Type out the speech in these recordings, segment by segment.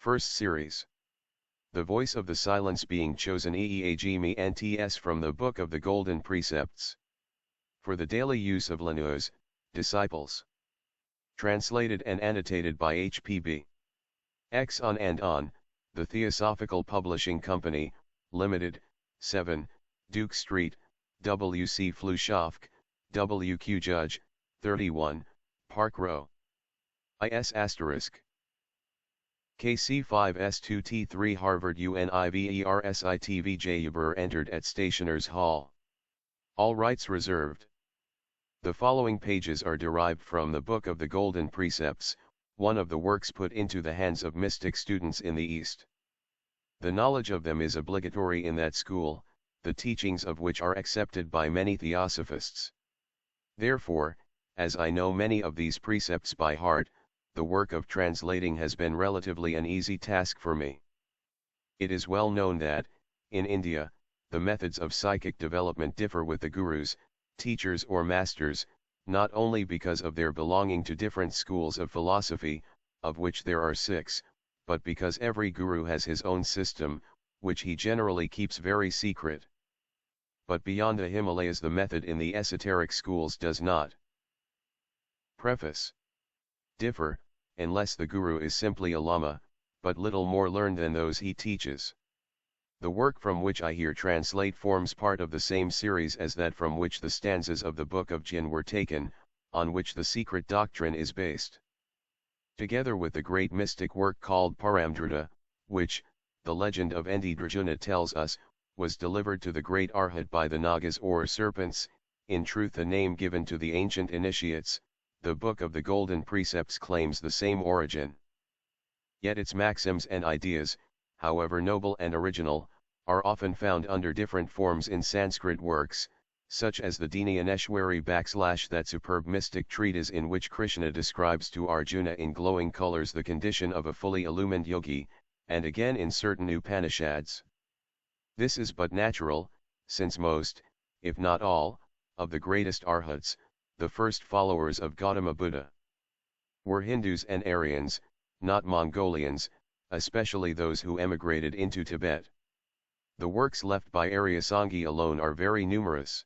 First series. The voice of the silence being chosen eeag and ts from the Book of the Golden Precepts. For the daily use of Lanu's disciples. Translated and annotated by H.P.B. X on and on, the Theosophical Publishing Company, Limited, 7, Duke Street, W.C. Flushovk, W.Q. Judge, 31, Park Row. IS*. KC5S2T3 Harvard UNIVERSITVJ Uber entered at Stationers Hall. All rights reserved. The following pages are derived from the Book of the Golden Precepts, one of the works put into the hands of mystic students in the East. The knowledge of them is obligatory in that school, the teachings of which are accepted by many theosophists. Therefore, as I know many of these precepts by heart, the work of translating has been relatively an easy task for me. It is well known that, in India, the methods of psychic development differ with the gurus, teachers or masters, not only because of their belonging to different schools of philosophy, of which there are 6, but because every guru has his own system, which he generally keeps very secret. But beyond the Himalayas the method in the esoteric schools does not. Preface. Differ, unless the guru is simply a lama, but little more learned than those he teaches. The work from which I here translate forms part of the same series as that from which the stanzas of the Book of Jinn were taken, on which the secret doctrine is based. Together with the great mystic work called Paramdrita, which, the legend of Endidrajuna tells us, was delivered to the great Arhat by the Nagas or serpents, in truth the name given to the ancient initiates, the Book of the Golden Precepts claims the same origin. Yet its maxims and ideas, however noble and original, are often found under different forms in Sanskrit works, such as the Dhinyaneshwari / that superb mystic treatise in which Krishna describes to Arjuna in glowing colors the condition of a fully illumined yogi, and again in certain Upanishads. This is but natural, since most, if not all, of the greatest Arhats, the first followers of Gautama Buddha, were Hindus and Aryans, not Mongolians, especially those who emigrated into Tibet. The works left by Aryasanghi alone are very numerous.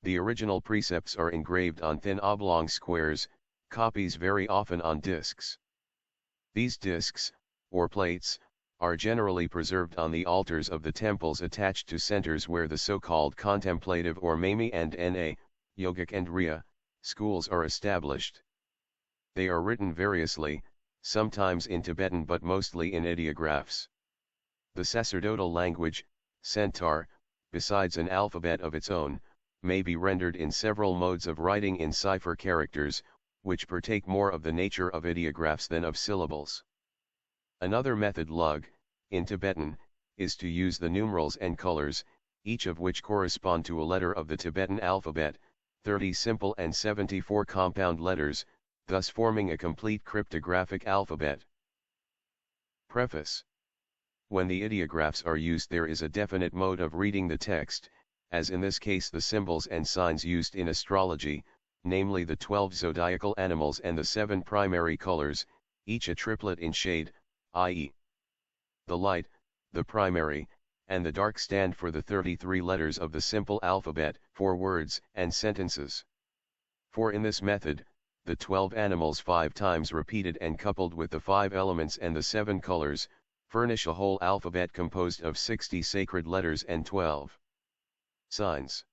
The original precepts are engraved on thin oblong squares, copies very often on discs. These discs, or plates, are generally preserved on the altars of the temples attached to centers where the so-called contemplative or Maimi and Na, Yogic and Riya, schools are established. They are written variously, sometimes in Tibetan but mostly in ideographs. The sacerdotal language, Centaur, besides an alphabet of its own, may be rendered in several modes of writing in cipher characters, which partake more of the nature of ideographs than of syllables. Another method lug, in Tibetan, is to use the numerals and colors, each of which correspond to a letter of the Tibetan alphabet, 30 simple and 74 compound letters, thus forming a complete cryptographic alphabet. Preface. When the ideographs are used there is a definite mode of reading the text, as in this case the symbols and signs used in astrology, namely the 12 zodiacal animals and the 7 primary colors, each a triplet in shade, i.e. the light, the primary, and the dark stand for the 33 letters of the simple alphabet, for words and sentences. For in this method, the 12 animals 5 times repeated and coupled with the 5 elements and the 7 colors, furnish a whole alphabet composed of 60 sacred letters and 12 signs.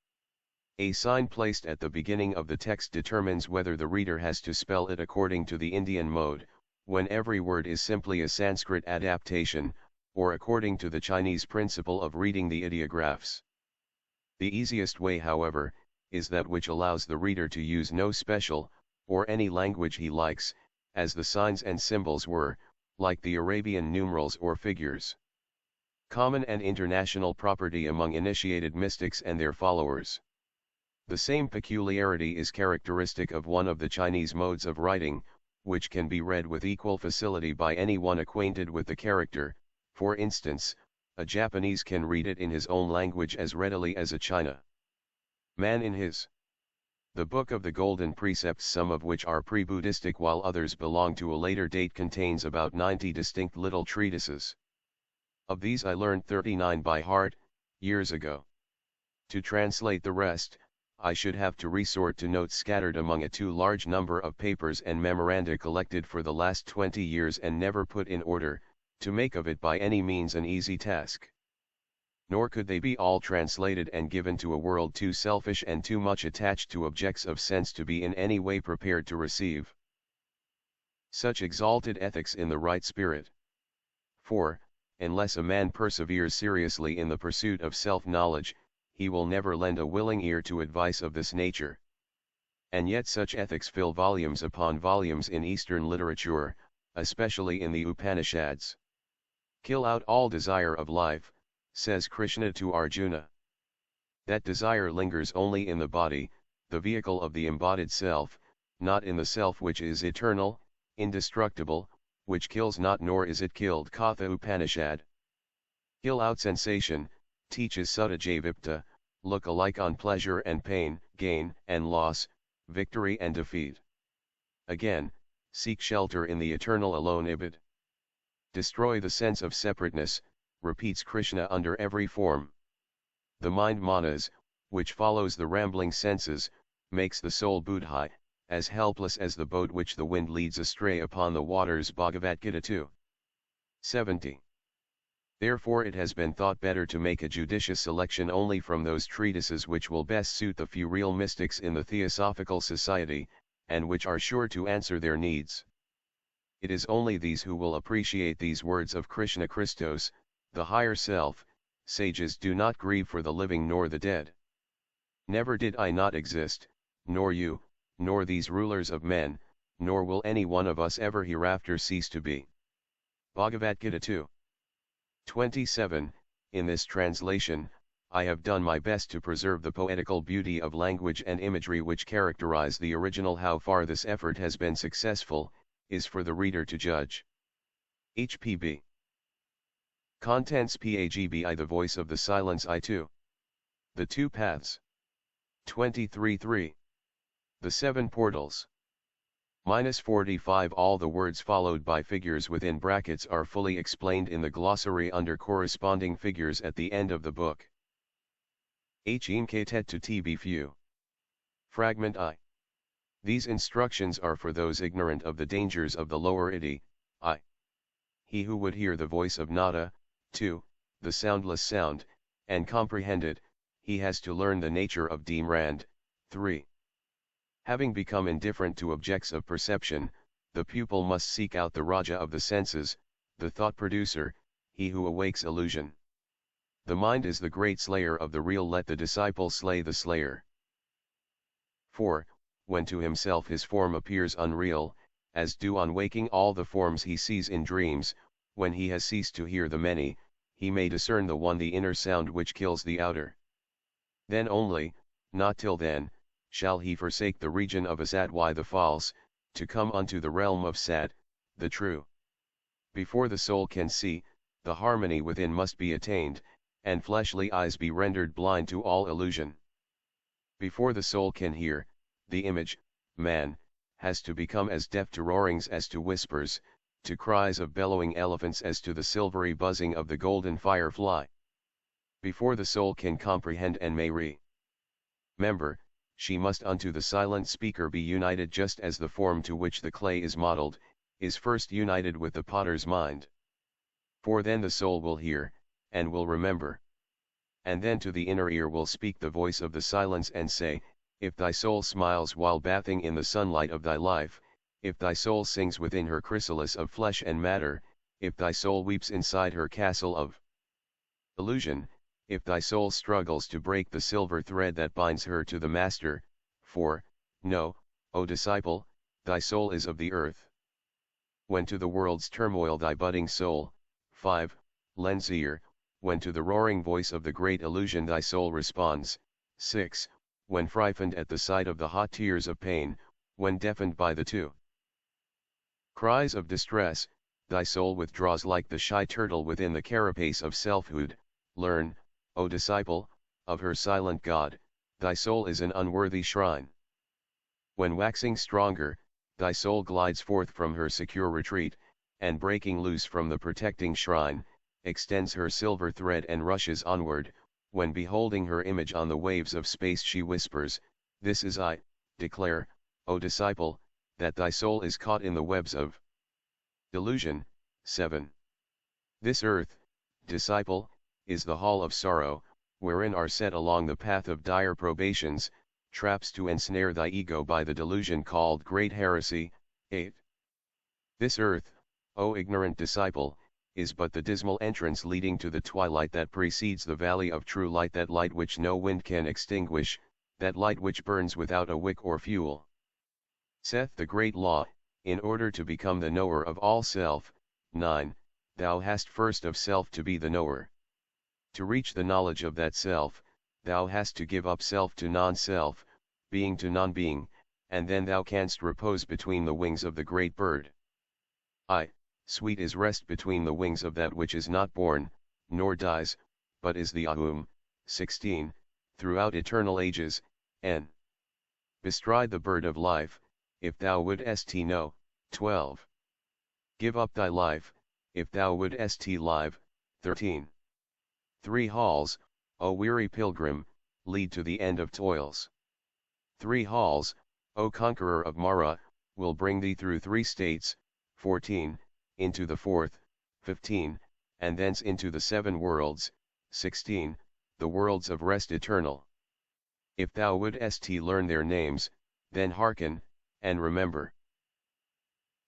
A sign placed at the beginning of the text determines whether the reader has to spell it according to the Indian mode, when every word is simply a Sanskrit adaptation, or according to the Chinese principle of reading the ideographs. The easiest way, however, is that which allows the reader to use no special, or any language he likes, as the signs and symbols were, like the Arabian numerals or figures, common and international property among initiated mystics and their followers. The same peculiarity is characteristic of one of the Chinese modes of writing, which can be read with equal facility by anyone acquainted with the character. For instance, a Japanese can read it in his own language as readily as a China man in his. The Book of the Golden Precepts, some of which are pre-Buddhistic while others belong to a later date, contains about 90 distinct little treatises. Of these I learned 39 by heart, years ago. To translate the rest, I should have to resort to notes scattered among a too large number of papers and memoranda collected for the last 20 years and never put in order, to make of it by any means an easy task. Nor could they be all translated and given to a world too selfish and too much attached to objects of sense to be in any way prepared to receive such exalted ethics in the right spirit. For, unless a man perseveres seriously in the pursuit of self-knowledge, he will never lend a willing ear to advice of this nature. And yet such ethics fill volumes upon volumes in Eastern literature, especially in the Upanishads. Kill out all desire of life, says Krishna to Arjuna. That desire lingers only in the body, the vehicle of the embodied self, not in the self which is eternal, indestructible, which kills not nor is it killed. Katha Upanishad. Kill out sensation, teaches Sutta look alike on pleasure and pain, gain and loss, victory and defeat. Again, seek shelter in the eternal alone Ibid. Destroy the sense of separateness, repeats Krishna under every form. The mind manas, which follows the rambling senses, makes the soul buddhi, as helpless as the boat which the wind leads astray upon the waters. Bhagavad-gita 2:70. Therefore it has been thought better to make a judicious selection only from those treatises which will best suit the few real mystics in the Theosophical Society, and which are sure to answer their needs. It is only these who will appreciate these words of Krishna Christos, the higher self. Sages do not grieve for the living nor the dead. Never did I not exist, nor you, nor these rulers of men, nor will any one of us ever hereafter cease to be. Bhagavad-gita 2:27. In this translation, I have done my best to preserve the poetical beauty of language and imagery which characterize the original. How far this effort has been successful, is for the reader to judge. HPB. Contents. PAGBI. The Voice of the Silence. I2. The Two Paths. 23.3. The Seven Portals. -45. All the words followed by figures within brackets are fully explained in the glossary under corresponding figures at the end of the book. Hinkatet to TB Few. Fragment I. These instructions are for those ignorant of the dangers of the lower iti, I. He who would hear the voice of nada, 2, the soundless sound, and comprehend it, he has to learn the nature of Dhimrand, 3. Having become indifferent to objects of perception, the pupil must seek out the Raja of the senses, the thought producer, he who awakes illusion. The mind is the great slayer of the real. Let the disciple slay the slayer. 4. When to himself his form appears unreal, as do on waking all the forms he sees in dreams, when he has ceased to hear the many, he may discern the one, the inner sound which kills the outer. Then only, not till then, shall he forsake the region of Asat, the false, to come unto the realm of Sat, the true. Before the soul can see, the harmony within must be attained, and fleshly eyes be rendered blind to all illusion. Before the soul can hear, the image, man, has to become as deaf to roarings as to whispers, to cries of bellowing elephants as to the silvery buzzing of the golden firefly. Before the soul can comprehend and may remember, she must unto the silent speaker be united, just as the form to which the clay is modeled, is first united with the potter's mind. For then the soul will hear, and will remember. And then to the inner ear will speak the voice of the silence and say, if thy soul smiles while bathing in the sunlight of thy life, if thy soul sings within her chrysalis of flesh and matter, if thy soul weeps inside her castle of illusion, if thy soul struggles to break the silver thread that binds her to the master, for, know, O disciple, thy soul is of the earth. When to the world's turmoil thy budding soul, 5, lends ear, when to the roaring voice of the great illusion thy soul responds, 6, when frightened at the sight of the hot tears of pain, when deafened by the two cries of distress, thy soul withdraws like the shy turtle within the carapace of selfhood. Learn, O disciple, of her silent God, thy soul is an unworthy shrine. When waxing stronger, thy soul glides forth from her secure retreat, and breaking loose from the protecting shrine, extends her silver thread and rushes onward. When beholding her image on the waves of space she whispers, "This is I." Declare, O disciple, that thy soul is caught in the webs of delusion. 7. This earth, disciple, is the hall of sorrow, wherein are set along the path of dire probations, traps to ensnare thy ego by the delusion called great heresy. 8. This earth, O ignorant disciple, is but the dismal entrance leading to the twilight that precedes the valley of true light, that light which no wind can extinguish, that light which burns without a wick or fuel. Saith the great law, in order to become the knower of all self. 9. Thou hast first of self to be the knower. To reach the knowledge of that self, thou hast to give up self to non-self, being to non-being, and then thou canst repose between the wings of the great bird. Sweet is rest between the wings of that which is not born, nor dies, but is the Ahum. 16. Throughout eternal ages. N. Bestride the bird of life, if thou wouldst know. 12. Give up thy life, if thou wouldst live. 13. 3 halls, O weary pilgrim, lead to the end of toils. 3 halls, O conqueror of Mara, will bring thee through 3 states. 14. Into the 4th. 15. And thence into the 7 worlds. 16. The worlds of rest eternal. If thou wouldst learn their names, then hearken, and remember.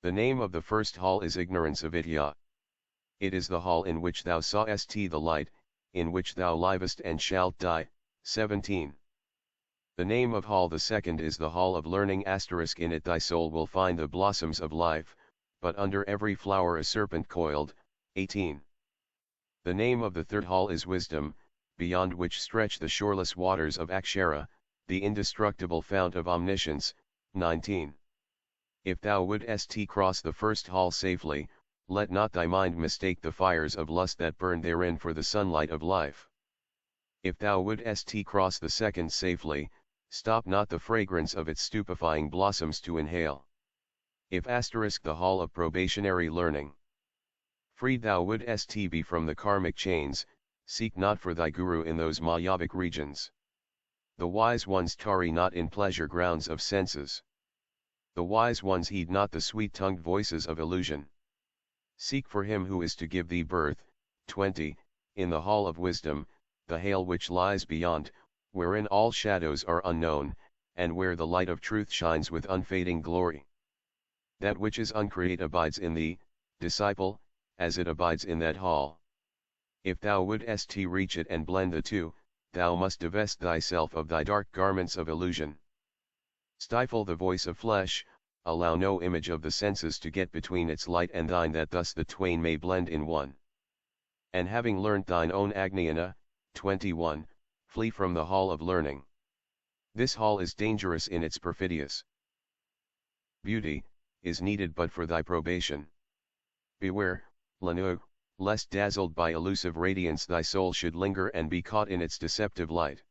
The name of the first hall is ignorance of Vidya. It is the hall in which thou sawest the light, in which thou livest and shalt die. 17. The name of hall the second is the hall of learning. In it thy soul will find the blossoms of life, but under every flower a serpent coiled. 18. The name of the third hall is wisdom, beyond which stretch the shoreless waters of Akshara, the indestructible fount of omniscience. 19. If thou wouldst cross the first hall safely, let not thy mind mistake the fires of lust that burn therein for the sunlight of life. If thou wouldst cross the second safely, stop not the fragrance of its stupefying blossoms to inhale. If the hall of probationary learning. Freed thou wouldst be from the karmic chains, seek not for thy guru in those Mayavic regions. The wise ones tarry not in pleasure grounds of senses. The wise ones heed not the sweet-tongued voices of illusion. Seek for him who is to give thee birth. 20. In the hall of wisdom, the hail which lies beyond, wherein all shadows are unknown, and where the light of truth shines with unfading glory. That which is uncreate abides in thee, disciple, as it abides in that hall. If thou wouldst reach it and blend the two, thou must divest thyself of thy dark garments of illusion. Stifle the voice of flesh, allow no image of the senses to get between its light and thine, that thus the twain may blend in one. And having learnt thine own Ajnana, 21, flee from the hall of learning. This hall is dangerous in its perfidious beauty, is needed but for thy probation. Beware, Lanu, lest dazzled by elusive radiance thy soul should linger and be caught in its deceptive light.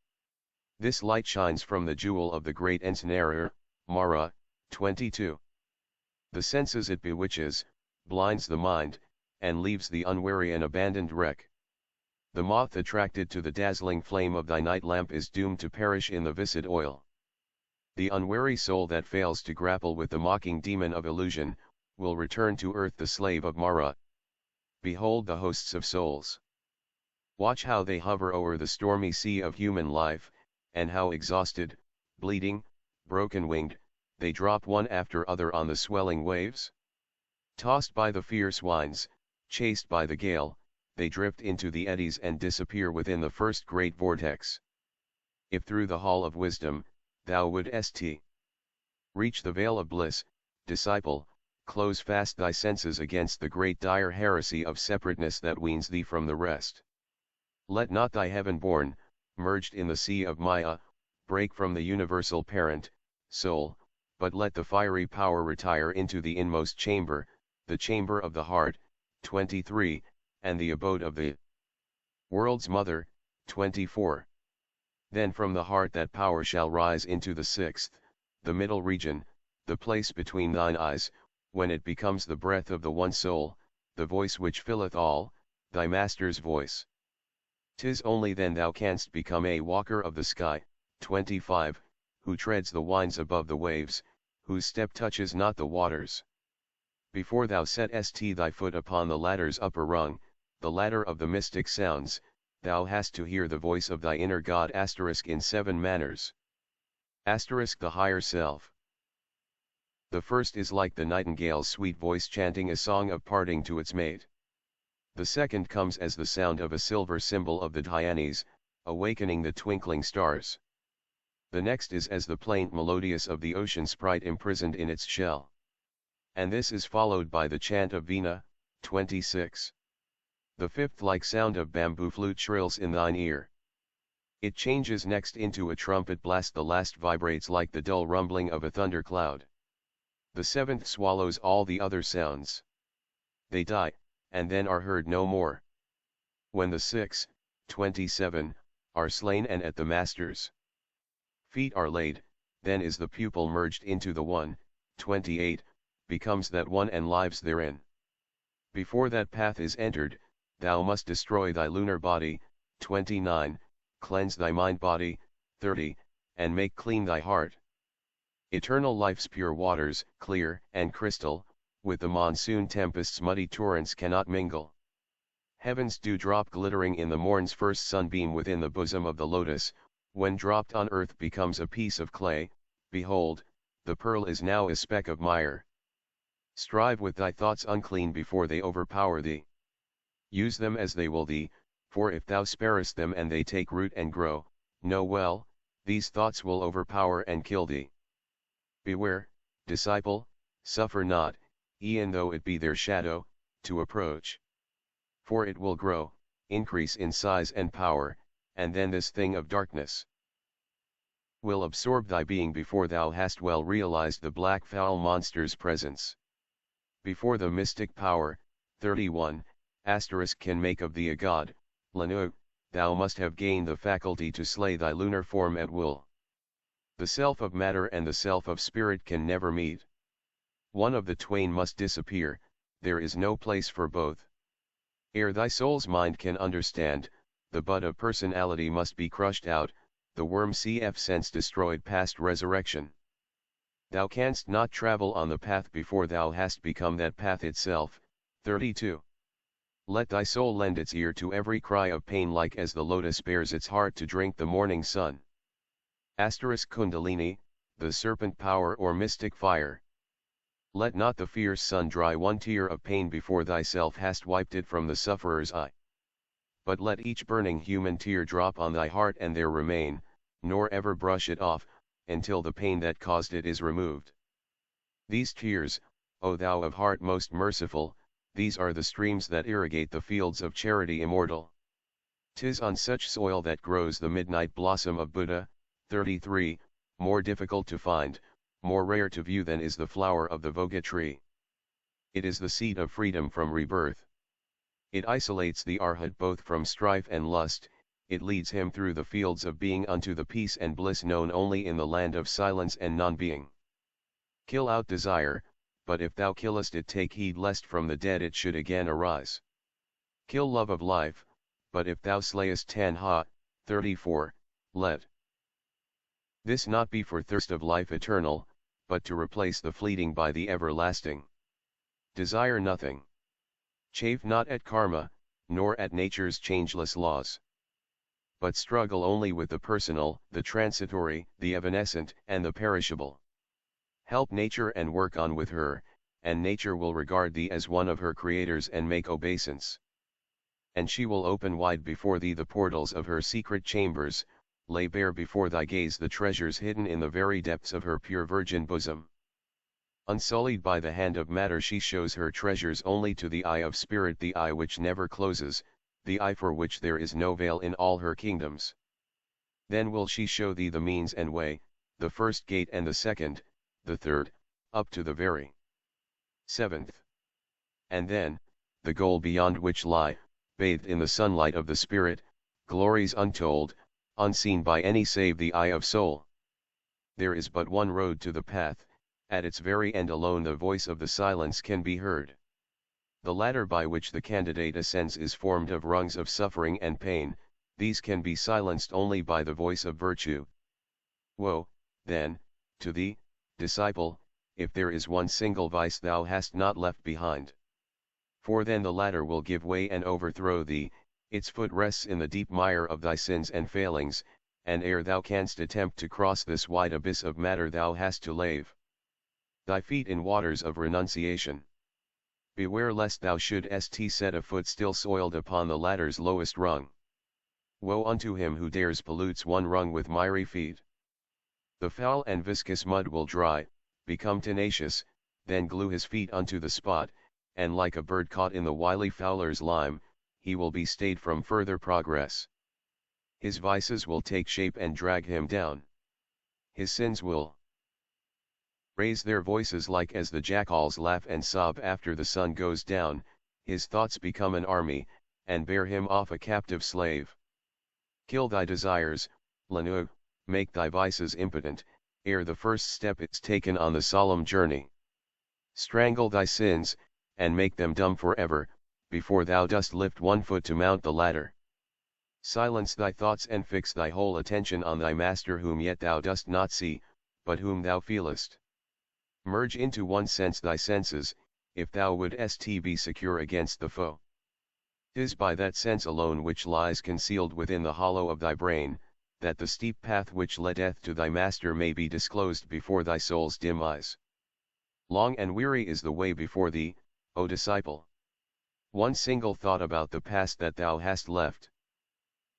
This light shines from the jewel of the great ensnarer, Mara. 22. The senses it bewitches, blinds the mind, and leaves the unwary an abandoned wreck. The moth attracted to the dazzling flame of thy night lamp is doomed to perish in the viscid oil. The unwary soul that fails to grapple with the mocking demon of illusion, will return to earth the slave of Mara. Behold the hosts of souls. Watch how they hover o'er the stormy sea of human life, and how exhausted, bleeding, broken-winged, they drop one after other on the swelling waves. Tossed by the fierce winds, chased by the gale, they drift into the eddies and disappear within the first great vortex. If through the hall of wisdom, thou wouldst reach the veil of bliss, disciple, close fast thy senses against the great dire heresy of separateness that weans thee from the rest. Let not thy heaven-born, merged in the sea of Maya, break from the universal parent, soul, but let the fiery power retire into the inmost chamber, the chamber of the heart. 23, and the abode of the world's mother. 24. Then from the heart that power shall rise into the 6th, the middle region, the place between thine eyes, when it becomes the breath of the one soul, the voice which filleth all, thy master's voice. 'Tis only then thou canst become a walker of the sky. 25, who treads the winds above the waves, whose step touches not the waters. Before thou settest thy foot upon the ladder's upper rung, the ladder of the mystic sounds, thou hast to hear the voice of thy inner God in 7 manners. The higher self. The first is like the nightingale's sweet voice chanting a song of parting to its mate. The second comes as the sound of a silver cymbal of the Dhyanis, awakening the twinkling stars. The next is as the plaint melodious of the ocean sprite imprisoned in its shell. And this is followed by the chant of Veena. 26. The fifth like sound of bamboo flute shrills in thine ear. It changes next into a trumpet blast, the last vibrates like the dull rumbling of a thundercloud. The seventh swallows all the other sounds. They die, and then are heard no more. When the 6, 27, are slain and at the master's feet are laid, then is the pupil merged into the one, 28, becomes that one and lives therein. Before that path is entered, thou must destroy thy lunar body, 29, cleanse thy mind body, 30, and make clean thy heart. Eternal life's pure waters, clear and crystal, with the monsoon tempest's muddy torrents cannot mingle. Heaven's dewdrop glittering in the morn's first sunbeam within the bosom of the lotus, when dropped on earth becomes a piece of clay, behold, the pearl is now a speck of mire. Strive with thy thoughts unclean before they overpower thee. Use them as they will thee, for if thou sparest them and they take root and grow, know well, these thoughts will overpower and kill thee. Beware, disciple, suffer not, e'en though it be their shadow, to approach. For it will grow, increase in size and power, and then this thing of darkness will absorb thy being before thou hast well realized the black foul monster's presence. Before the mystic power, 31, can make of thee a god, Lanu, thou must have gained the faculty to slay thy lunar form at will. The self of matter and the self of spirit can never meet. One of the twain must disappear, there is no place for both. Ere thy soul's mind can understand, the bud of personality must be crushed out, the worm cf sense destroyed past resurrection. Thou canst not travel on the path before thou hast become that path itself. 32. Let thy soul lend its ear to every cry of pain like as the lotus bares its heart to drink the morning sun. Kundalini, the serpent power or mystic fire. Let not the fierce sun dry one tear of pain before thyself hast wiped it from the sufferer's eye. But let each burning human tear drop on thy heart and there remain, nor ever brush it off, until the pain that caused it is removed. These tears, O thou of heart most merciful, these are the streams that irrigate the fields of charity immortal. 'Tis on such soil that grows the midnight blossom of Buddha. 33, more difficult to find, more rare to view than is the flower of the Voga tree. It is the seed of freedom from rebirth. It isolates the Arhat both from strife and lust, it leads him through the fields of being unto the peace and bliss known only in the land of silence and non-being. Kill out desire, but if thou killest it take heed lest from the dead it should again arise. Kill love of life, but if thou slayest Tanha, 34, let this not be for thirst of life eternal, but to replace the fleeting by the everlasting. Desire nothing. Chafe not at karma, nor at nature's changeless laws. But struggle only with the personal, the transitory, the evanescent, and the perishable. Help nature and work on with her, and nature will regard thee as one of her creators and make obeisance. And she will open wide before thee the portals of her secret chambers, lay bare before thy gaze the treasures hidden in the very depths of her pure virgin bosom. Unsullied by the hand of matter she shows her treasures only to the eye of spirit, the eye which never closes, the eye for which there is no veil in all her kingdoms. Then will she show thee the means and way, the first gate and the second, the third, up to the very seventh. And then, the goal beyond which lie, bathed in the sunlight of the spirit, glories untold, unseen by any save the eye of soul. there is but one road to the path, at its very end alone the voice of the silence can be heard. The ladder by which the candidate ascends is formed of rungs of suffering and pain, these can be silenced only by the voice of virtue. Woe, then, to thee, disciple, if there is one single vice thou hast not left behind. For then the ladder will give way and overthrow thee, its foot rests in the deep mire of thy sins and failings, and ere thou canst attempt to cross this wide abyss of matter thou hast to lave thy feet in waters of renunciation. Beware lest thou shouldst set a foot still soiled upon the ladder's lowest rung. Woe unto him who dares pollutes one rung with miry feet. The foul and viscous mud will dry, become tenacious, then glue his feet unto the spot, and like a bird caught in the wily fowler's lime, he will be stayed from further progress. His vices will take shape and drag him down. His sins will raise their voices like as the jackals laugh and sob after the sun goes down, his thoughts become an army, and bear him off a captive slave. Kill thy desires, Lanu, make thy vices impotent, ere the first step is taken on the solemn journey. Strangle thy sins, and make them dumb forever, before thou dost lift one foot to mount the ladder. Silence thy thoughts and fix thy whole attention on thy master whom yet thou dost not see, but whom thou feelest. Merge into one sense thy senses, if thou wouldst be secure against the foe. 'Tis by that sense alone which lies concealed within the hollow of thy brain, that the steep path which leadeth to thy master may be disclosed before thy soul's dim eyes. Long and weary is the way before thee, O disciple. One single thought about the past that thou hast left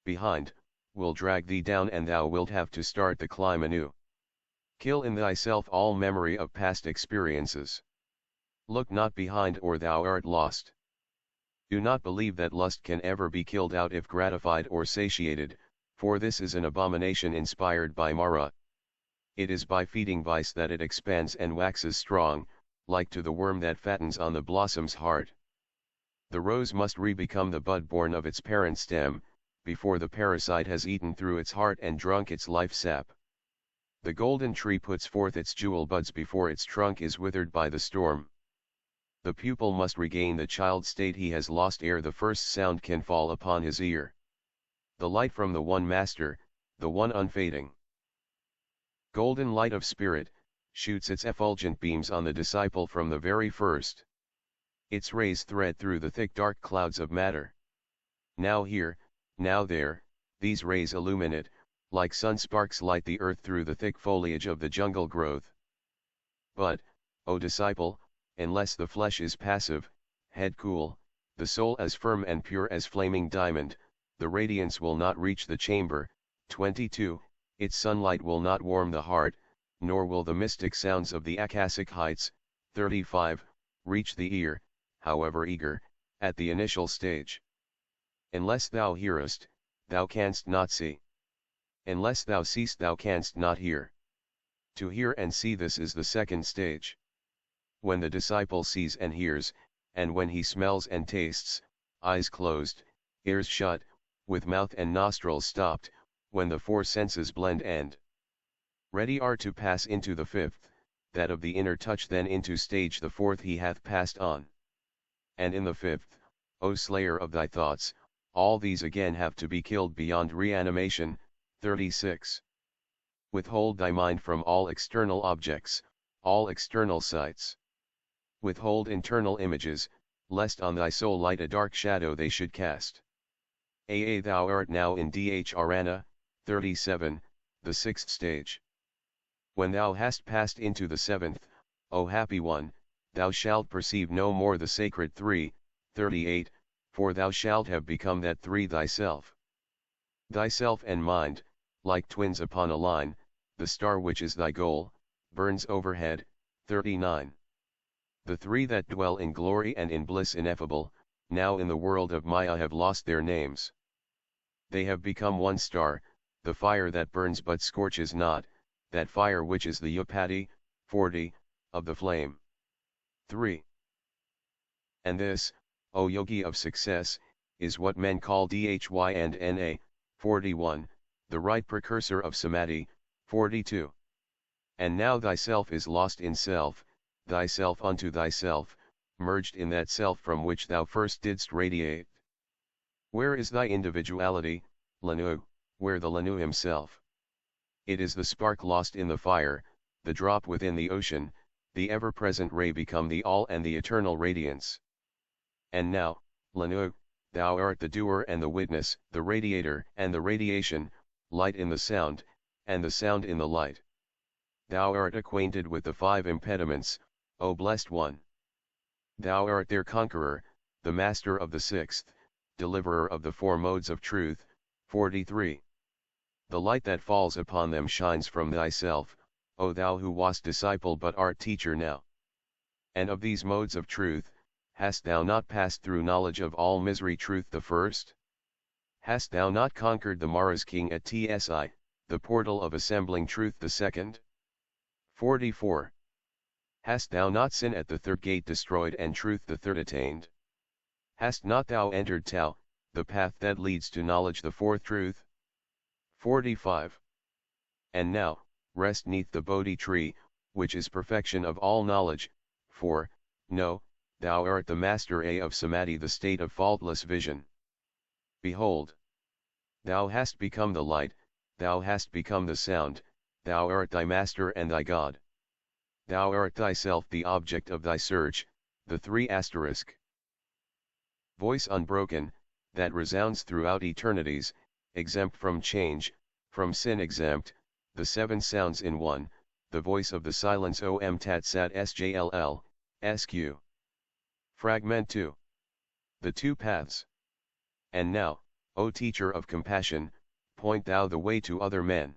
behind, will drag thee down and thou wilt have to start the climb anew. Kill in thyself all memory of past experiences. Look not behind or thou art lost. Do not believe that lust can ever be killed out if gratified or satiated, for this is an abomination inspired by Mara. It is by feeding vice that it expands and waxes strong, like to the worm that fattens on the blossom's heart. The rose must re-become the bud born of its parent stem, before the parasite has eaten through its heart and drunk its life sap. The golden tree puts forth its jewel buds before its trunk is withered by the storm. The pupil must regain the child state he has lost ere the first sound can fall upon his ear. The light from the one master, the one unfading golden light of spirit, shoots its effulgent beams on the disciple from the very first. Its rays thread through the thick dark clouds of matter. Now here, now there, these rays illuminate, like sun sparks light the earth through the thick foliage of the jungle growth. But, O disciple, unless the flesh is passive, head cool, the soul as firm and pure as flaming diamond, the radiance will not reach the chamber. 22, its sunlight will not warm the heart, nor will the mystic sounds of the Akasic heights. 35, reach the ear, however eager, at the initial stage. Unless thou hearest, thou canst not see. Unless thou seest thou canst not hear. To hear and see, this is the second stage. When the disciple sees and hears, and when he smells and tastes, eyes closed, ears shut, with mouth and nostrils stopped, when the four senses blend and ready are to pass into the fifth, that of the inner touch, then into stage the fourth he hath passed on. And in the fifth, O slayer of thy thoughts, all these again have to be killed beyond reanimation. 36. Withhold thy mind from all external objects, all external sights. Withhold internal images, lest on thy soul light a dark shadow they should cast. Thou art now in Dhrana. 37, the sixth stage. When thou hast passed into the seventh, O happy one, thou shalt perceive no more the sacred three. 38, for thou shalt have become that three thyself. Thyself and mind, like twins upon a line, the star which is thy goal, burns overhead. 39. The three that dwell in glory and in bliss ineffable, now in the world of Maya have lost their names. They have become one star, the fire that burns but scorches not, that fire which is the upati, 40, of the flame. 3. And this, O yogi of success, is what men call Dhy and Na, 41, the right precursor of Samadhi. 42. And now thyself is lost in self, thyself unto thyself, merged in that self from which thou first didst radiate. Where is thy individuality, Lanu, where the Lanu himself? It is the spark lost in the fire, the drop within the ocean, the ever-present ray become the all and the eternal radiance. And now, Lanu, thou art the doer and the witness, the radiator and the radiation, light in the sound, and the sound in the light. Thou art acquainted with the 5 impediments, O blessed one. Thou art their conqueror, the master of the 6th, deliverer of the 4 modes of truth, 43. The light that falls upon them shines from thyself, O thou who wast disciple but art teacher now. And of these modes of truth, hast thou not passed through knowledge of all misery truth the first? Hast thou not conquered the Mara's king at Tsi, the portal of assembling truth the second? 44. Hast thou not sin at the 3rd gate destroyed and truth the 3rd attained? Hast not thou entered Tao, the path that leads to knowledge the 4th truth? 45. And now, rest neath the Bodhi tree, which is perfection of all knowledge, for, no, thou art the master of Samadhi, the state of faultless vision. Behold! Thou hast become the light, thou hast become the sound, thou art thy master and thy God. Thou art thyself the object of thy search, the 3 asterisk. Voice unbroken, that resounds throughout eternities, exempt from change, from sin exempt, the 7 sounds in one, the voice of the silence Om Tat Sat Sjll, Sq. Fragment 2. The 2 paths. And now, O teacher of compassion, point thou the way to other men.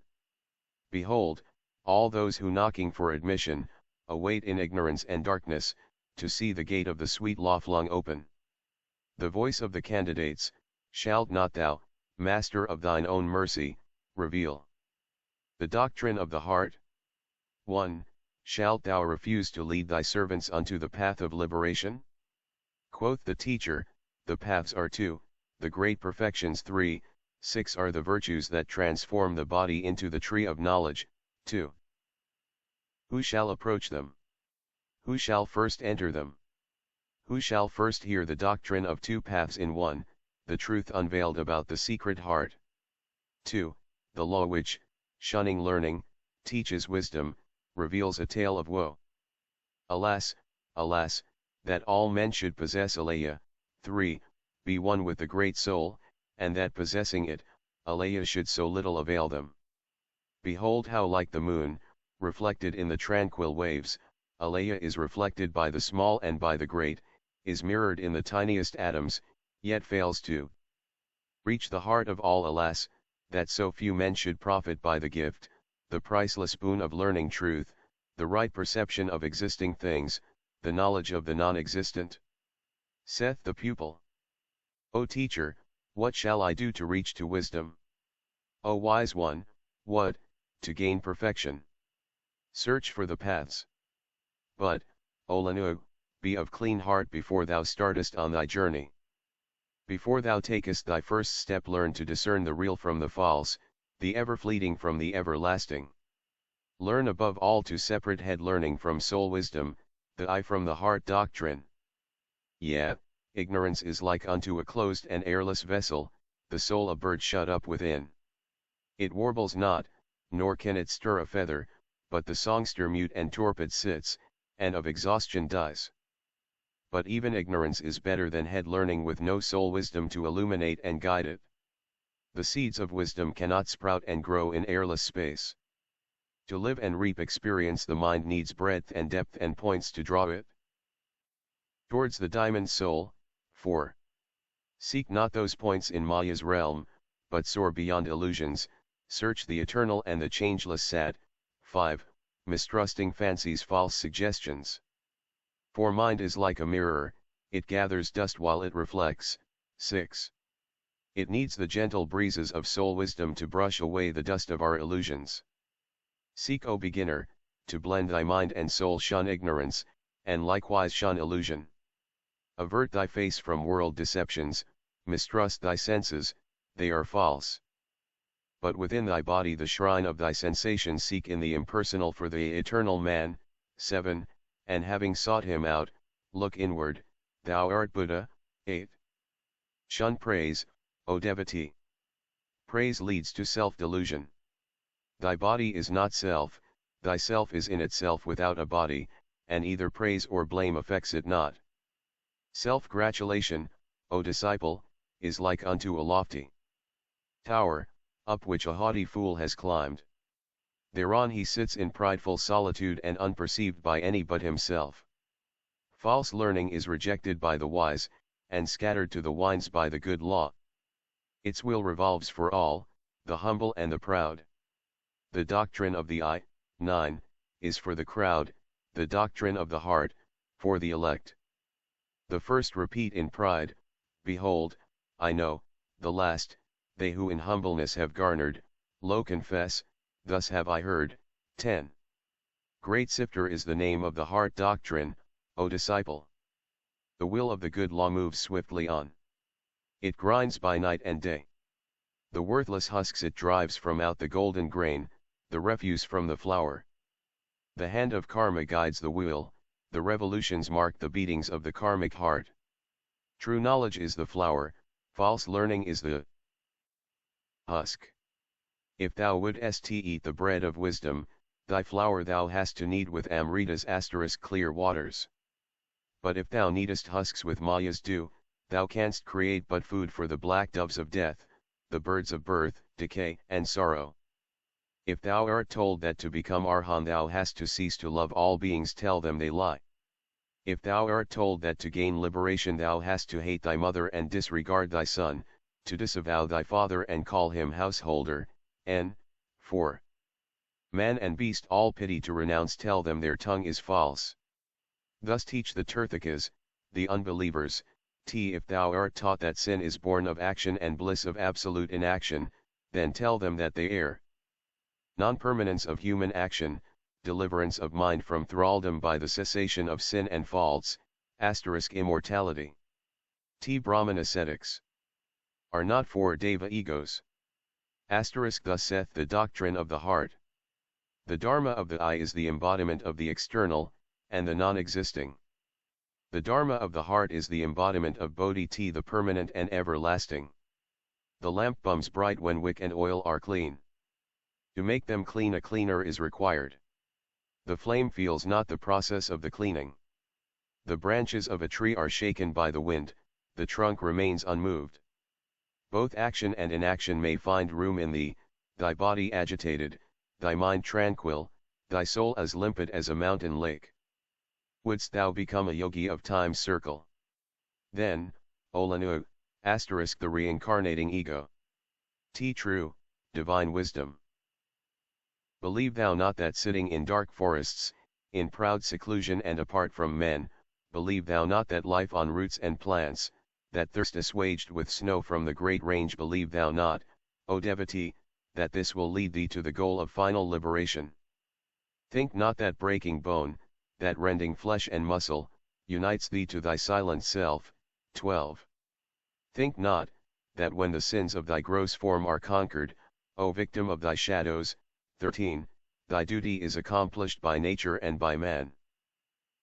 Behold, all those who knocking for admission, await in ignorance and darkness, to see the gate of the sweet law flung open. The voice of the candidates, shalt not thou, Master of thine own mercy, reveal the doctrine of the heart? 1. Shalt thou refuse to lead thy servants unto the path of liberation? Quoth the teacher, the paths are 2, the great perfections 3, 6 are the virtues that transform the body into the tree of knowledge, 2. Who shall approach them? Who shall first enter them? Who shall first hear the doctrine of 2 paths in one, the truth unveiled about the secret heart? 2. The law which, shunning learning, teaches wisdom, reveals a tale of woe. Alas, alas, that all men should possess Alaya. 3. Be one with the great soul, and that possessing it, Alaya should so little avail them. Behold how like the moon, reflected in the tranquil waves, Alaya is reflected by the small and by the great, is mirrored in the tiniest atoms, yet fails to reach the heart of all. Alas, that so few men should profit by the gift, the priceless boon of learning truth, the right perception of existing things, the knowledge of the non-existent. Saith the pupil. O teacher, what shall I do to reach to wisdom? O wise one, what, to gain perfection? Search for the paths. But, O Lanu, be of clean heart before thou startest on thy journey. Before thou takest thy first step, learn to discern the real from the false, the ever-fleeting from the everlasting. Learn above all to separate head learning from soul wisdom, the eye from the heart doctrine. Yea, ignorance is like unto a closed and airless vessel, the soul a bird shut up within. It warbles not, nor can it stir a feather, but the songster mute and torpid sits, and of exhaustion dies. But even ignorance is better than head learning with no soul wisdom to illuminate and guide it. The seeds of wisdom cannot sprout and grow in airless space. To live and reap experience, the mind needs breadth and depth and points to draw it towards the diamond soul. 4. Seek not those points in Maya's realm, but soar beyond illusions, search the eternal and the changeless. Sat. 5. Mistrusting fancy's false suggestions. For mind is like a mirror, it gathers dust while it reflects. 6. It needs the gentle breezes of soul wisdom to brush away the dust of our illusions. Seek, O beginner, to blend thy mind and soul, shun ignorance, and likewise shun illusion. Avert thy face from world deceptions, mistrust thy senses, they are false. but within thy body the shrine of thy sensations seek in the impersonal for the eternal man. 7. And having sought him out, look inward, thou art Buddha. 8. Shun praise, O devotee. Praise leads to self-delusion. Thy body is not self, thy self is in itself without a body, and either praise or blame affects it not. Self-gratulation, O disciple, is like unto a lofty tower, up which a haughty fool has climbed. Thereon he sits in prideful solitude and unperceived by any but himself. False learning is rejected by the wise, and scattered to the winds by the good law. Its will revolves for all, the humble and the proud. The doctrine of the eye, 9, is for the crowd, the doctrine of the heart, for the elect. The first repeat in pride, behold, I know, the last, they who in humbleness have garnered, lo confess, thus have I heard. 10. Great Sifter is the name of the heart doctrine, O disciple. The will of the good law moves swiftly on. It grinds by night and day. The worthless husks it drives from out the golden grain, the refuse from the flour. The hand of karma guides the wheel, the revolutions mark the beatings of the karmic heart. True knowledge is the flour, false learning is the husk. If thou wouldst eat the bread of wisdom, thy flour thou hast to knead with Amrita's * clear waters. But if thou kneadest husks with Maya's dew, thou canst create but food for the black doves of death, the birds of birth, decay, and sorrow. If thou art told that to become Arhan thou hast to cease to love all beings, tell them they lie. If thou art told that to gain liberation thou hast to hate thy mother and disregard thy son, to disavow thy father and call him householder, n. 4. Man and beast all pity to renounce, tell them their tongue is false. Thus teach the Tirthakas, the unbelievers, if thou art taught that sin is born of action and bliss of absolute inaction, then tell them that they err. Non-permanence of human action, deliverance of mind from thraldom by the cessation of sin and faults, * immortality. Brahman ascetics are not for Deva egos. * Thus saith the doctrine of the heart. The Dharma of the eye is the embodiment of the external, and the non-existing. The Dharma of the heart is the embodiment of Bodhi, the permanent and everlasting. The lamp bums bright when wick and oil are clean. To make them clean a cleaner is required. The flame feels not the process of the cleaning. The branches of a tree are shaken by the wind, the trunk remains unmoved. Both action and inaction may find room in thee, thy body agitated, thy mind tranquil, thy soul as limpid as a mountain lake. Wouldst thou become a yogi of time's circle? Then, Olanu, * the reincarnating ego. True, divine wisdom. Believe thou not that sitting in dark forests, in proud seclusion and apart from men, believe thou not that life on roots and plants, that thirst assuaged with snow from the great range, believe thou not, O devotee, that this will lead thee to the goal of final liberation. Think not that breaking bone, that rending flesh and muscle, unites thee to thy silent self. 12. Think not, that when the sins of thy gross form are conquered, O victim of thy shadows, 13, thy duty is accomplished by nature and by man.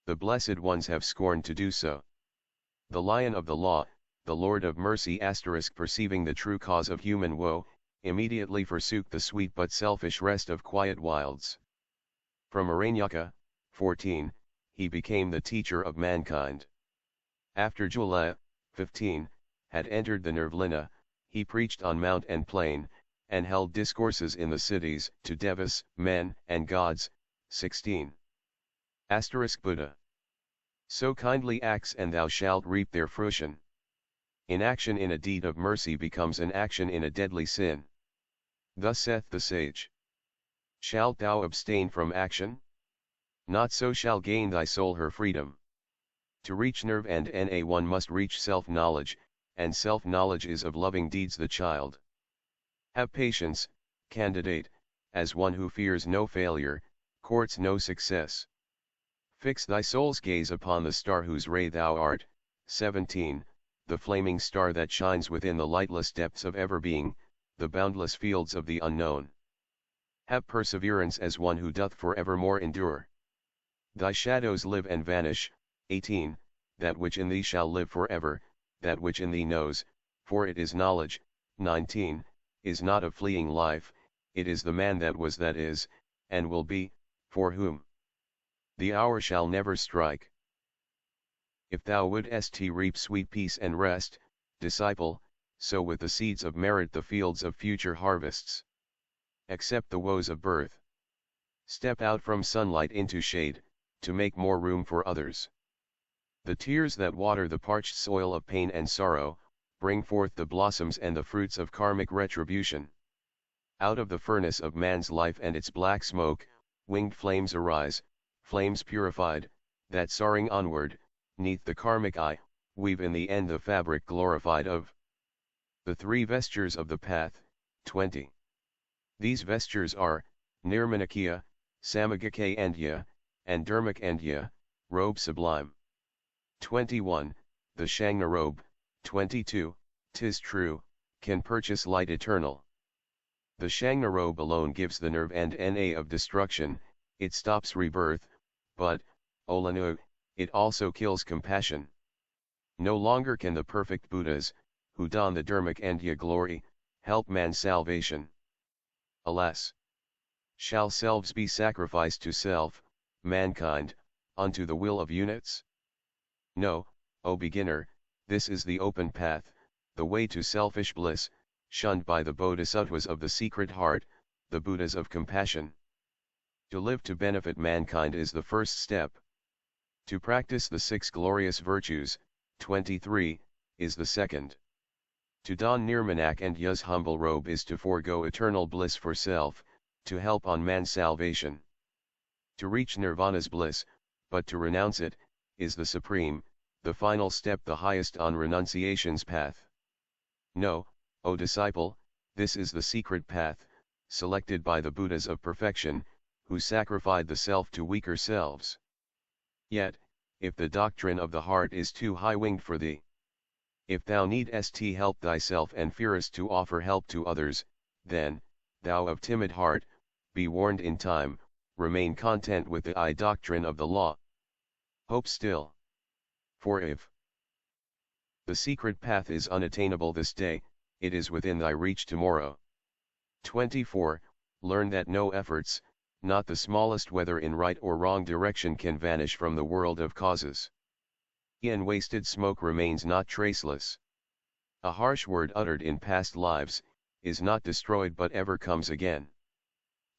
The blessed ones have scorned to do so. The Lion of the Law, the Lord of Mercy * perceiving the true cause of human woe, immediately forsook the sweet but selfish rest of quiet wilds. From Aranyaka, 14, he became the teacher of mankind. After Jula, 15, had entered the Nirvalina, he preached on mount and plain, and held discourses in the cities to devas, men, and gods. 16. Buddha. So kindly acts and thou shalt reap their fruition. Inaction in a deed of mercy becomes an action in a deadly sin. Thus saith the sage. Shalt thou abstain from action? Not so shall gain thy soul her freedom. To reach nerve and na one must reach self-knowledge, and self-knowledge is of loving deeds the child. Have patience, candidate, as one who fears no failure, courts no success. Fix thy soul's gaze upon the star whose ray thou art. 17, the flaming star that shines within the lightless depths of ever-being, the boundless fields of the unknown. Have perseverance as one who doth for evermore endure. Thy shadows live and vanish. 18. That which in thee shall live for ever, that which in thee knows, for it is knowledge. 19. Is not a fleeting life, it is the man that was, that is, and will be, for whom the hour shall never strike. If thou wouldst reap sweet peace and rest, disciple, sow with the seeds of merit the fields of future harvests. Accept the woes of birth. Step out from sunlight into shade, to make more room for others. The tears that water the parched soil of pain and sorrow, bring forth the blossoms and the fruits of karmic retribution. Out of the furnace of man's life and its black smoke, winged flames arise, flames purified, that soaring onward, neath the karmic eye, weave in the end the fabric glorified of the three vestures of the path. 20. These vestures are, Nirmanakya, Samagakayandya, and Dharmakandya, robe sublime. 21. The Shangna robe. 22. 'Tis true, can purchase light eternal. The Shangna robe alone gives the nerve and na of destruction, it stops rebirth, but, Olanu, it also kills compassion. No longer can the perfect Buddhas, who don the Dharmakandya glory, help man's salvation. Alas! Shall selves be sacrificed to self, mankind, unto the will of units? No, O beginner, this is the open path, the way to selfish bliss, shunned by the bodhisattvas of the secret heart, the Buddhas of compassion. To live to benefit mankind is the first step. To practice the six glorious virtues, 23, is the second. To don Nirmanak and Ya's humble robe is to forego eternal bliss for self, to help on man's salvation. To reach nirvana's bliss, but to renounce it, is the supreme, the final step, the highest on renunciation's path. No, O disciple, this is the secret path, selected by the Buddhas of perfection, who sacrificed the self to weaker selves. Yet, if the doctrine of the heart is too high-winged for thee, if thou needst help thyself and fearest to offer help to others, then, thou of timid heart, be warned in time, remain content with the doctrine of the law. Hope still. For if the secret path is unattainable this day, it is within thy reach tomorrow. 24. Learn that no efforts, not the smallest, whether in right or wrong direction, can vanish from the world of causes. E'en wasted smoke remains not traceless. A harsh word uttered in past lives, is not destroyed but ever comes again.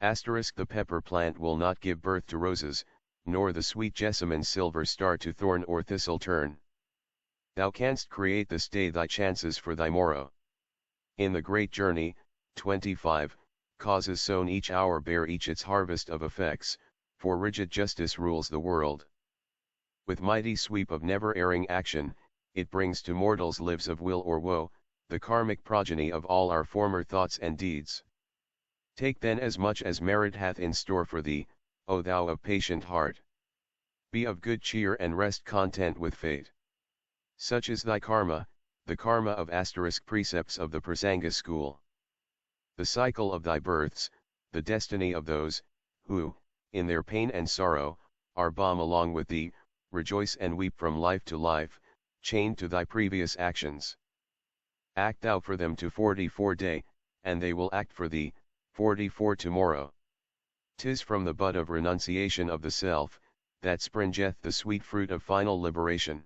The pepper plant will not give birth to roses, nor the sweet jessamine silver star to thorn or thistle turn. Thou canst create this day thy chances for thy morrow. In the great journey, 25, causes sown each hour bear each its harvest of effects, for rigid justice rules the world. With mighty sweep of never-erring action, it brings to mortals lives of will or woe, the karmic progeny of all our former thoughts and deeds. Take then as much as merit hath in store for thee, O thou of patient heart. Be of good cheer and rest content with fate. Such is thy karma, the karma of precepts of the Prasanga school. The cycle of thy births, the destiny of those, who, in their pain and sorrow, are born along with thee, rejoice and weep from life to life, chained to thy previous actions. Act thou for them to 44 day, and they will act for thee, 44 tomorrow. 'Tis from the bud of renunciation of the self, that springeth the sweet fruit of final liberation.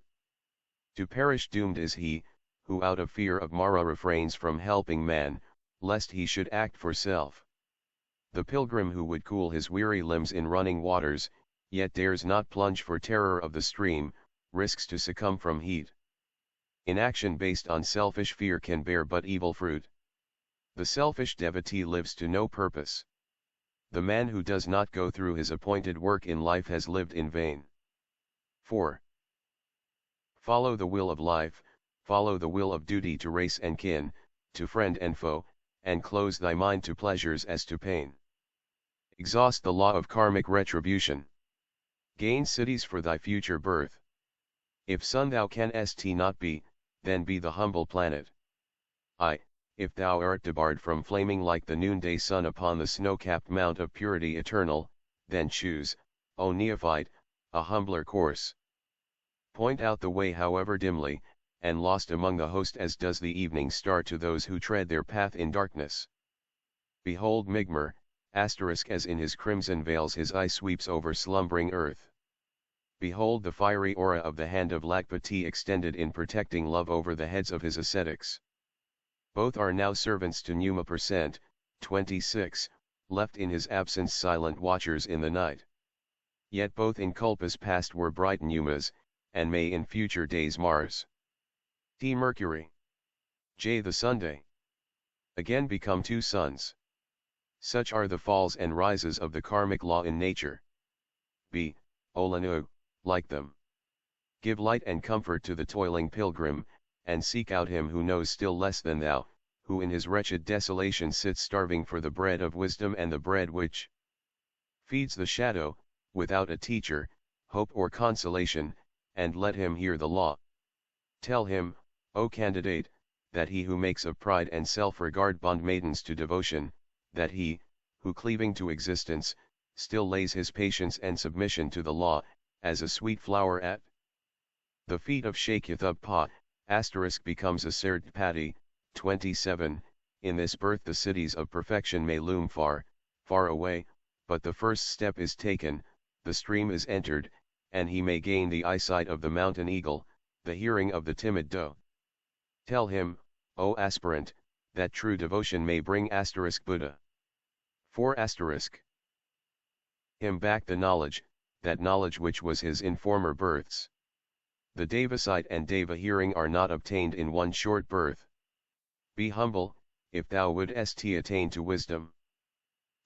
To perish doomed is he, who out of fear of Mara refrains from helping man, lest he should act for self. The pilgrim who would cool his weary limbs in running waters, yet dares not plunge for terror of the stream, risks to succumb from heat. Inaction based on selfish fear can bear but evil fruit. The selfish devotee lives to no purpose. The man who does not go through his appointed work in life has lived in vain. 4. Follow the will of life, follow the will of duty to race and kin, to friend and foe, and close thy mind to pleasures as to pain. Exhaust the law of karmic retribution. Gain cities for thy future birth. If sun thou canst not be, then be the humble planet. if thou art debarred from flaming like the noonday sun upon the snow-capped mount of purity eternal, then choose, O neophyte, a humbler course. Point out the way however dimly, and lost among the host as does the evening star to those who tread their path in darkness. Behold Migmer, as in his crimson veils his eye sweeps over slumbering earth. Behold the fiery aura of the hand of Lakpati extended in protecting love over the heads of his ascetics. Both are now servants to Numa percent, 26, left in his absence silent watchers in the night. Yet both in culpas past were bright Numas, and may in future days Mars. T. Mercury. J. the Sunday. Again become two suns. Such are the falls and rises of the karmic law in nature. B. Olanu, like them. Give light and comfort to the toiling pilgrim, and seek out him who knows still less than thou, who in his wretched desolation sits starving for the bread of wisdom and the bread which feeds the shadow, without a teacher, hope or consolation, and let him hear the law. Tell him, O candidate, that he who makes of pride and self-regard bondmaidens to devotion, that he, who cleaving to existence, still lays his patience and submission to the law, as a sweet flower at the feet of Shakyathub becomes a Sardpati, 27, in this birth the cities of perfection may loom far, far away, but the first step is taken, the stream is entered, and he may gain the eyesight of the mountain eagle, the hearing of the timid doe. Tell him, O aspirant, that true devotion may bring Buddha. 4 him back the knowledge, that knowledge which was his in former births. The Devasight and Deva hearing are not obtained in one short birth. Be humble, if thou wouldst attain to wisdom.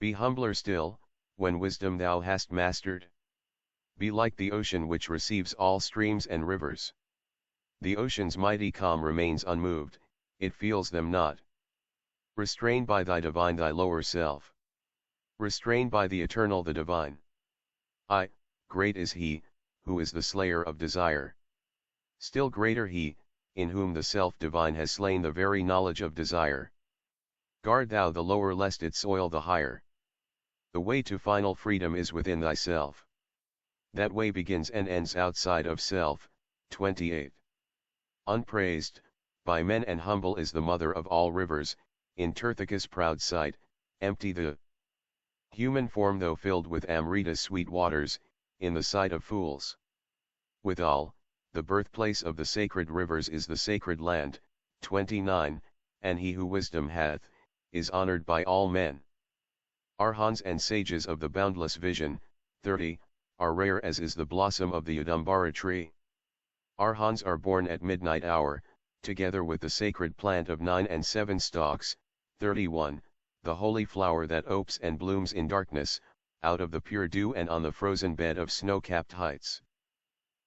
Be humbler still, when wisdom thou hast mastered. Be like the ocean which receives all streams and rivers. The ocean's mighty calm remains unmoved, it feels them not. Restrained by thy divine thy lower self. Restrained by the eternal the divine. Great is he, who is the slayer of desire. Still greater he, in whom the self-divine has slain the very knowledge of desire. Guard thou the lower lest it soil the higher. The way to final freedom is within thyself. That way begins and ends outside of self. 28. Unpraised, by men and humble is the mother of all rivers, in Tirthaka's proud sight, empty the human form though filled with Amrita's sweet waters, in the sight of fools. Withal, the birthplace of the sacred rivers is the sacred land, 29, and he who wisdom hath, is honored by all men. Arhans and sages of the boundless vision, 30, are rare as is the blossom of the Udambara tree. Arhans are born at midnight hour, together with the sacred plant of 9 and 7 stalks, 31, the holy flower that opes and blooms in darkness, out of the pure dew and on the frozen bed of snow-capped heights.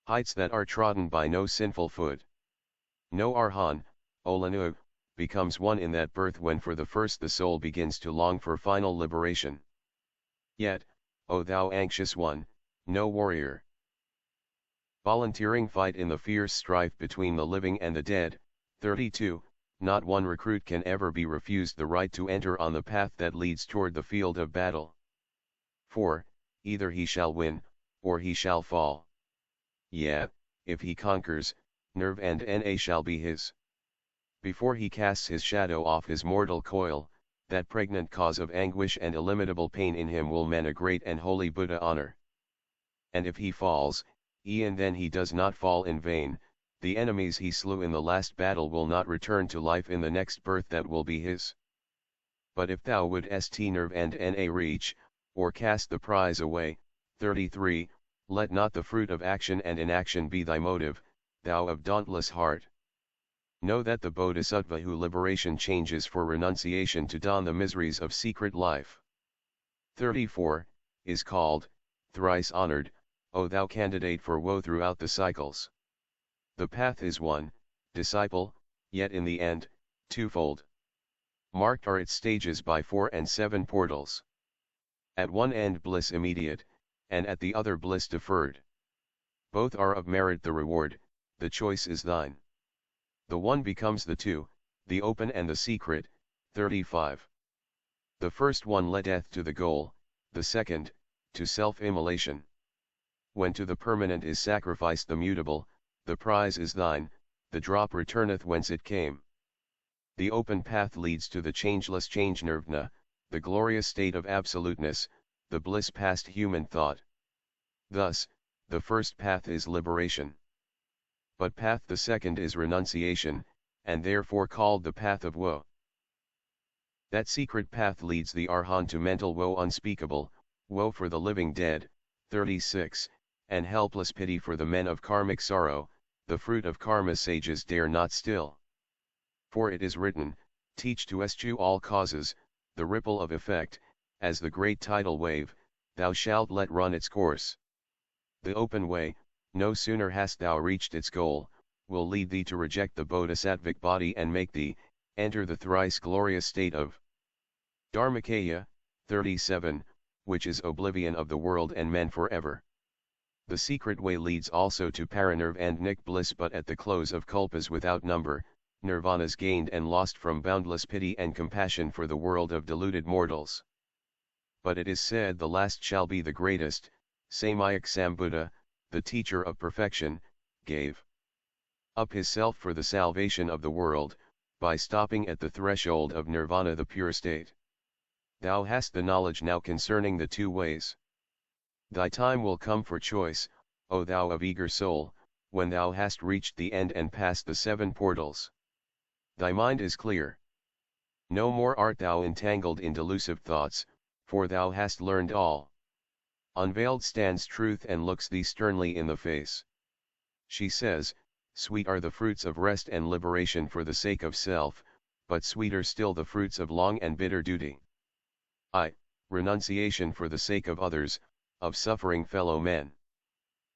Heights that are trodden by no sinful foot. No Arhan, Olanu, becomes one in that birth when for the first the soul begins to long for final liberation. Yet, O thou anxious one, no warrior volunteering fight in the fierce strife between the living and the dead, 32, not one recruit can ever be refused the right to enter on the path that leads toward the field of battle. 4, either he shall win, or he shall fall. Yet, if he conquers, nerve and na shall be his. Before he casts his shadow off his mortal coil, that pregnant cause of anguish and illimitable pain in him will men a great and holy Buddha honor. And if he falls, e'en then he does not fall in vain, the enemies he slew in the last battle will not return to life in the next birth that will be his. But if thou wouldst nerve and na reach, or cast the prize away, 33, let not the fruit of action and inaction be thy motive, thou of dauntless heart. Know that the Bodhisattva who liberation changes for renunciation to don the miseries of secret life. 34, is called, thrice honored, O thou candidate for woe throughout the cycles. The path is one, disciple, yet in the end, twofold. Marked are its stages by 4 and 7 portals. At one end bliss immediate, and at the other bliss deferred. Both are of merit the reward, the choice is thine. The one becomes the two, the open and the secret, 35. The first one leadeth to the goal, the second, to self-immolation. When to the permanent is sacrificed the mutable, the prize is thine, the drop returneth whence it came. The open path leads to the changeless change-nirvana, the glorious state of absoluteness, the bliss past human thought. Thus, the first path is liberation. But path the second is renunciation, and therefore called the path of woe. That secret path leads the Arhat to mental woe unspeakable, woe for the living dead, 36, and helpless pity for the men of karmic sorrow, the fruit of karma sages dare not still. For it is written, teach to eschew all causes, the ripple of effect, as the great tidal wave, thou shalt let run its course. The open way, no sooner hast thou reached its goal, will lead thee to reject the bodhisattvic body and make thee, enter the thrice glorious state of Dharmakaya, 37, which is oblivion of the world and men forever. The secret way leads also to parinirv and nick bliss, but at the close of kalpas without number, nirvanas gained and lost from boundless pity and compassion for the world of deluded mortals. But it is said the last shall be the greatest. Samyak Sambuddha, the teacher of perfection, gave up his self for the salvation of the world, by stopping at the threshold of nirvana, the pure state. Thou hast the knowledge now concerning the two ways. Thy time will come for choice, O thou of eager soul, when thou hast reached the end and passed the 7 portals. Thy mind is clear. No more art thou entangled in delusive thoughts, for thou hast learned all. Unveiled stands truth and looks thee sternly in the face. She says, sweet are the fruits of rest and liberation for the sake of self, but sweeter still the fruits of long and bitter duty. Renunciation for the sake of others, of suffering fellow men.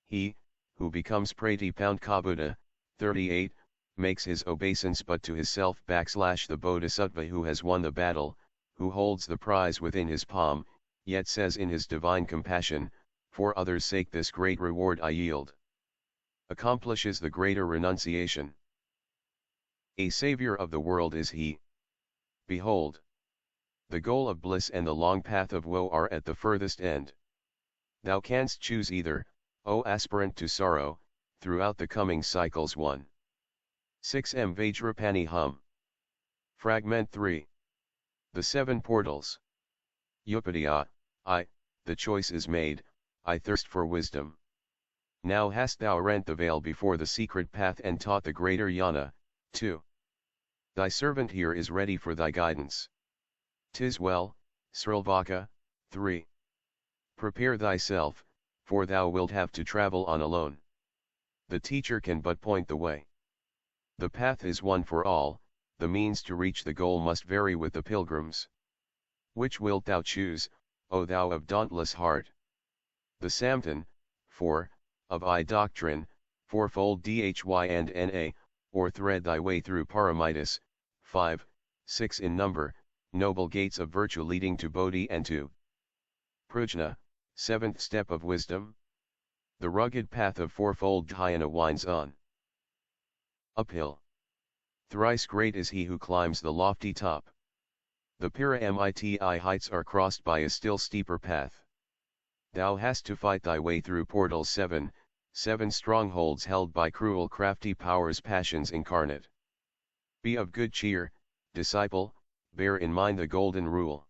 He, who becomes Pratipankha, 38, makes his obeisance but to his self / the bodhisattva who has won the battle, who holds the prize within his palm, yet says in his divine compassion, for others' sake this great reward I yield. Accomplishes the greater renunciation. A savior of the world is he. Behold! The goal of bliss and the long path of woe are at the furthest end. Thou canst choose either, O aspirant to sorrow, throughout the coming cycles 1. 6m Vajrapani hum. Fragment 3. The 7 portals. Upadhyaya, the choice is made, I thirst for wisdom. Now hast thou rent the veil before the secret path and taught the greater jnana, 2. Thy servant here is ready for thy guidance. 'Tis well, Srilvaka, 3. Prepare thyself, for thou wilt have to travel on alone. The teacher can but point the way. The path is one for all, the means to reach the goal must vary with the pilgrims. Which wilt thou choose, O thou of dauntless heart? The Samton, 4, of I doctrine, fourfold dhy and na, or thread thy way through Paramitas, 5, 6 in number, noble gates of virtue leading to Bodhi and to Prajna, 7th step of wisdom? The rugged path of fourfold dhyana winds on. Uphill. Thrice great is he who climbs the lofty top. The Paramiti heights are crossed by a still steeper path. Thou hast to fight thy way through portals 7, 7 strongholds held by cruel crafty powers, passions incarnate. Be of good cheer, disciple, bear in mind the golden rule.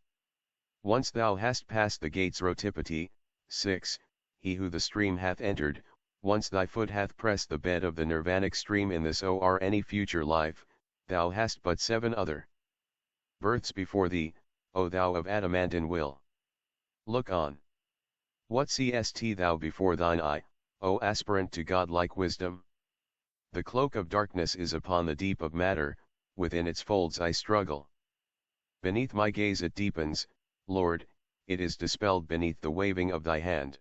Once thou hast passed the gates Rotipati, 6, he who the stream hath entered, once thy foot hath pressed the bed of the nirvanic stream in this or any future life, thou hast but 7 other births before thee, O thou of adamantine will. Look on. What seest thou before thine eye, O aspirant to godlike wisdom? The cloak of darkness is upon the deep of matter, within its folds I struggle. Beneath my gaze it deepens, Lord, it is dispelled beneath the waving of thy hand.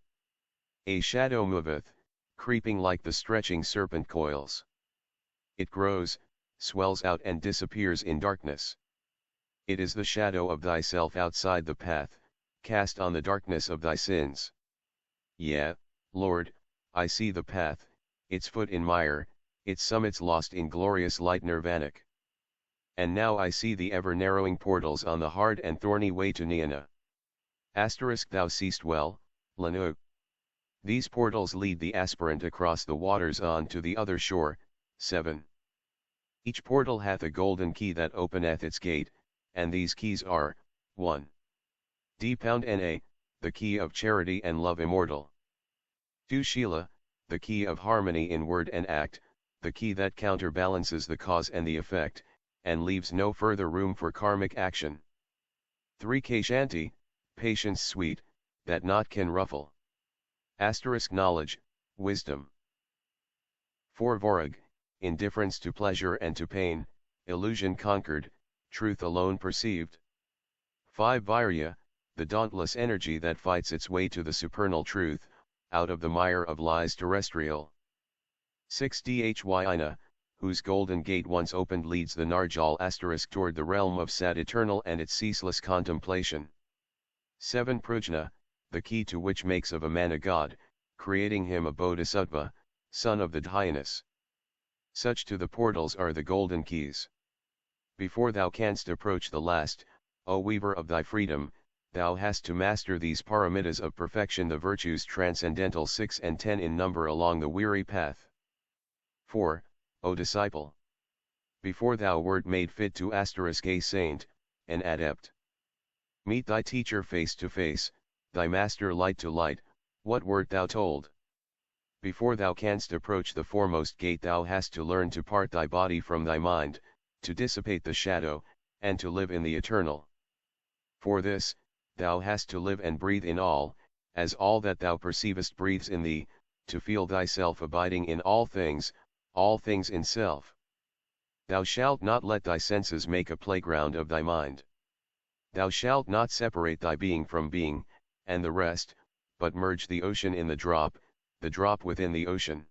A shadow moveth, creeping like the stretching serpent coils. It grows, swells out and disappears in darkness. It is the shadow of thyself outside the path, cast on the darkness of thy sins. Yea, Lord, I see the path, its foot in mire, its summits lost in glorious light nirvanic. and now I see the ever-narrowing portals on the hard and thorny way to Nirvana. Asterisk thou seest well, Lanu. These portals lead the aspirant across the waters on to the other shore. 7. Each portal hath a golden key that openeth its gate, and these keys are, 1. D.Na, the key of charity and love immortal. 2. Shila, the key of harmony in word and act, the key that counterbalances the cause and the effect, and leaves no further room for karmic action. 3. Kshanti, patience sweet, that naught can ruffle. Asterisk knowledge, wisdom. 4. Vorag, indifference to pleasure and to pain, illusion conquered, truth alone perceived. 5. Virya, the dauntless energy that fights its way to the supernal truth, out of the mire of lies terrestrial. 6. Dhyana, whose golden gate once opened leads the Narjal asterisk toward the realm of Sat eternal and its ceaseless contemplation. 7. Prajna, the key to which makes of a man a god, creating him a bodhisattva, son of the Dhyanis. Such to the portals are the golden keys. Before thou canst approach the last, O weaver of thy freedom, thou hast to master these paramitas of perfection, the virtues transcendental 6 and 10 in number along the weary path. 4. O disciple! Before thou wert made fit to asterisk a saint, an adept, meet thy teacher face to face, thy master light to light, what wert thou told? Before thou canst approach the foremost gate thou hast to learn to part thy body from thy mind, to dissipate the shadow, and to live in the eternal. For this, thou hast to live and breathe in all, as all that thou perceivest breathes in thee, to feel thyself abiding in all things in self. Thou shalt not let thy senses make a playground of thy mind. Thou shalt not separate thy being from being, and the rest, but merge the ocean in the drop within the ocean.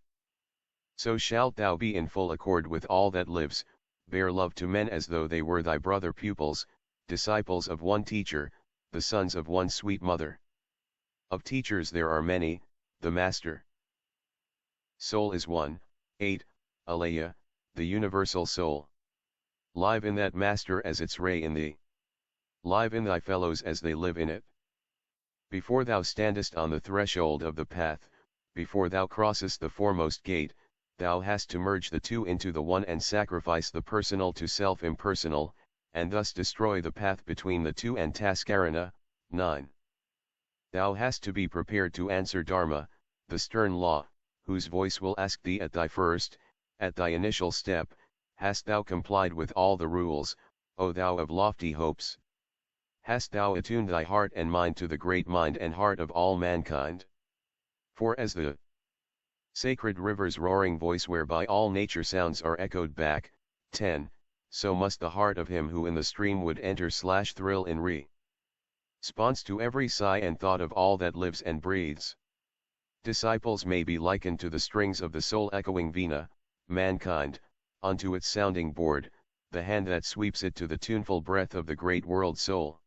So shalt thou be in full accord with all that lives, bear love to men as though they were thy brother pupils, disciples of one teacher, the sons of one sweet mother. Of teachers there are many, the master. Soul is one. 8. Alaya, the universal soul. Live in that master as its ray in thee. Live in thy fellows as they live in it. Before thou standest on the threshold of the path, before thou crossest the foremost gate, thou hast to merge the two into the one and sacrifice the personal to self-impersonal, and thus destroy the path between the two and taskarana. 9. Thou hast to be prepared to answer Dharma, the stern law, whose voice will ask thee at thy initial step, hast thou complied with all the rules, O thou of lofty hopes? Hast thou attuned thy heart and mind to the great mind and heart of all mankind? For as the sacred river's roaring voice whereby all nature sounds are echoed back, 10, so must the heart of him who in the stream would enter / thrill in response to every sigh and thought of all that lives and breathes. Disciples may be likened to the strings of the soul echoing vina, mankind, onto its sounding board, the hand that sweeps it to the tuneful breath of the great world soul.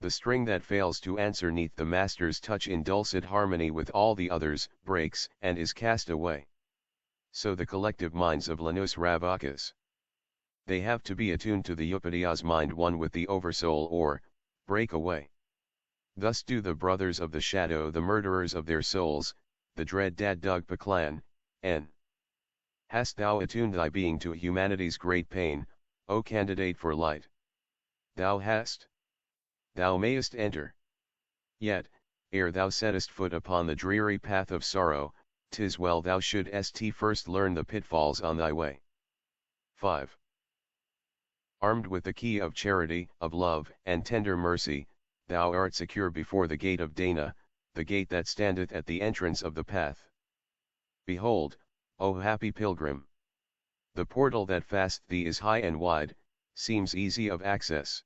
The string that fails to answer neath the master's touch in dulcet harmony with all the others, breaks and is cast away. So the collective minds of Lanus Ravakas. They have to be attuned to the Upadhyas mind one with the oversoul or, break away. Thus do the brothers of the shadow, the murderers of their souls, the dread Dadugpa clan, N. Hast thou attuned thy being to humanity's great pain, O candidate for light? Thou hast. Thou mayest enter. Yet, ere thou settest foot upon the dreary path of sorrow, 'tis well thou shouldst first learn the pitfalls on thy way. 5. Armed with the key of charity, of love, and tender mercy, thou art secure before the gate of Dana, the gate that standeth at the entrance of the path. Behold, O happy pilgrim! The portal that fasts thee is high and wide, seems easy of access.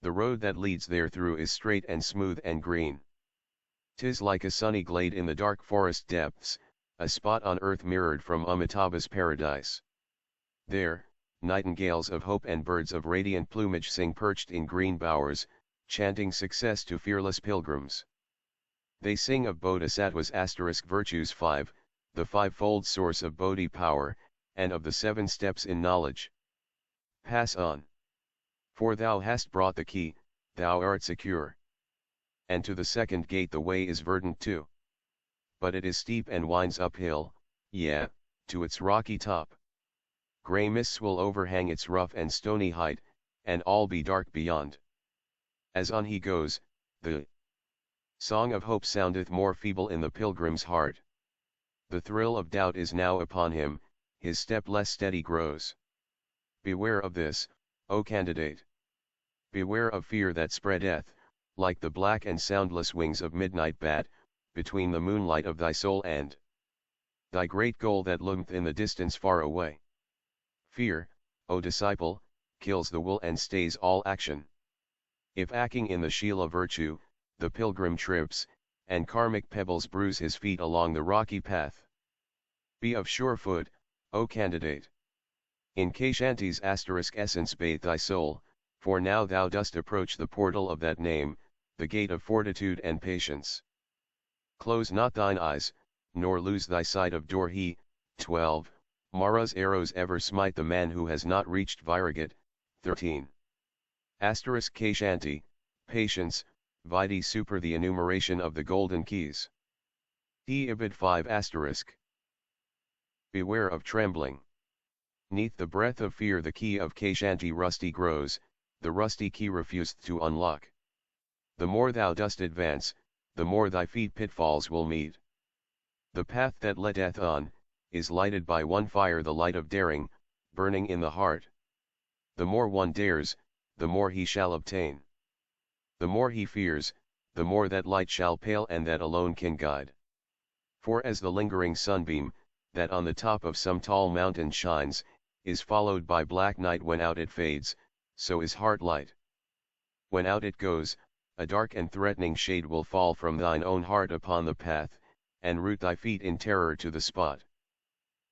The road that leads therethrough is straight and smooth and green. 'Tis like a sunny glade in the dark forest depths, a spot on earth mirrored from Amitabha's paradise. There, nightingales of hope and birds of radiant plumage sing perched in green bowers, chanting success to fearless pilgrims. They sing of bodhisattvas * virtues 5, the fivefold source of bodhi power, and of the 7 steps in knowledge. pass on. For thou hast brought the key, thou art secure. And to the second gate the way is verdant too. But it is steep and winds uphill, yea, to its rocky top. Grey mists will overhang its rough and stony height, and all be dark beyond. As on he goes, the song of hope soundeth more feeble in the pilgrim's heart. The thrill of doubt is now upon him, his step less steady grows. Beware of this, O candidate. Beware of fear that spreadeth, like the black and soundless wings of midnight bat, between the moonlight of thy soul and thy great goal that loometh in the distance far away. Fear, O disciple, kills the will and stays all action. If acting in the shield of virtue, the pilgrim trips, and karmic pebbles bruise his feet along the rocky path. Be of sure foot, O candidate. In Kshanti's asterisk essence bathe thy soul, for now thou dost approach the portal of that name, the gate of fortitude and patience. Close not thine eyes, nor lose thy sight of door. 12, Mara's arrows ever smite the man who has not reached Viragat. 13. Asterisk Kshanti, patience, vidi super the enumeration of the golden keys. Ibid 5 asterisk. Beware of trembling. Neath the breath of fear the key of Kshanti rusty grows, the rusty key refuseth to unlock. The more thou dost advance, the more thy feet pitfalls will meet. The path that leadeth on, is lighted by one fire, the light of daring, burning in the heart. The more one dares, the more he shall obtain. The more he fears, the more that light shall pale and that alone can guide. For as the lingering sunbeam, that on the top of some tall mountain shines, is followed by black night when out it fades, so is heart light. When out it goes, a dark and threatening shade will fall from thine own heart upon the path, and root thy feet in terror to the spot.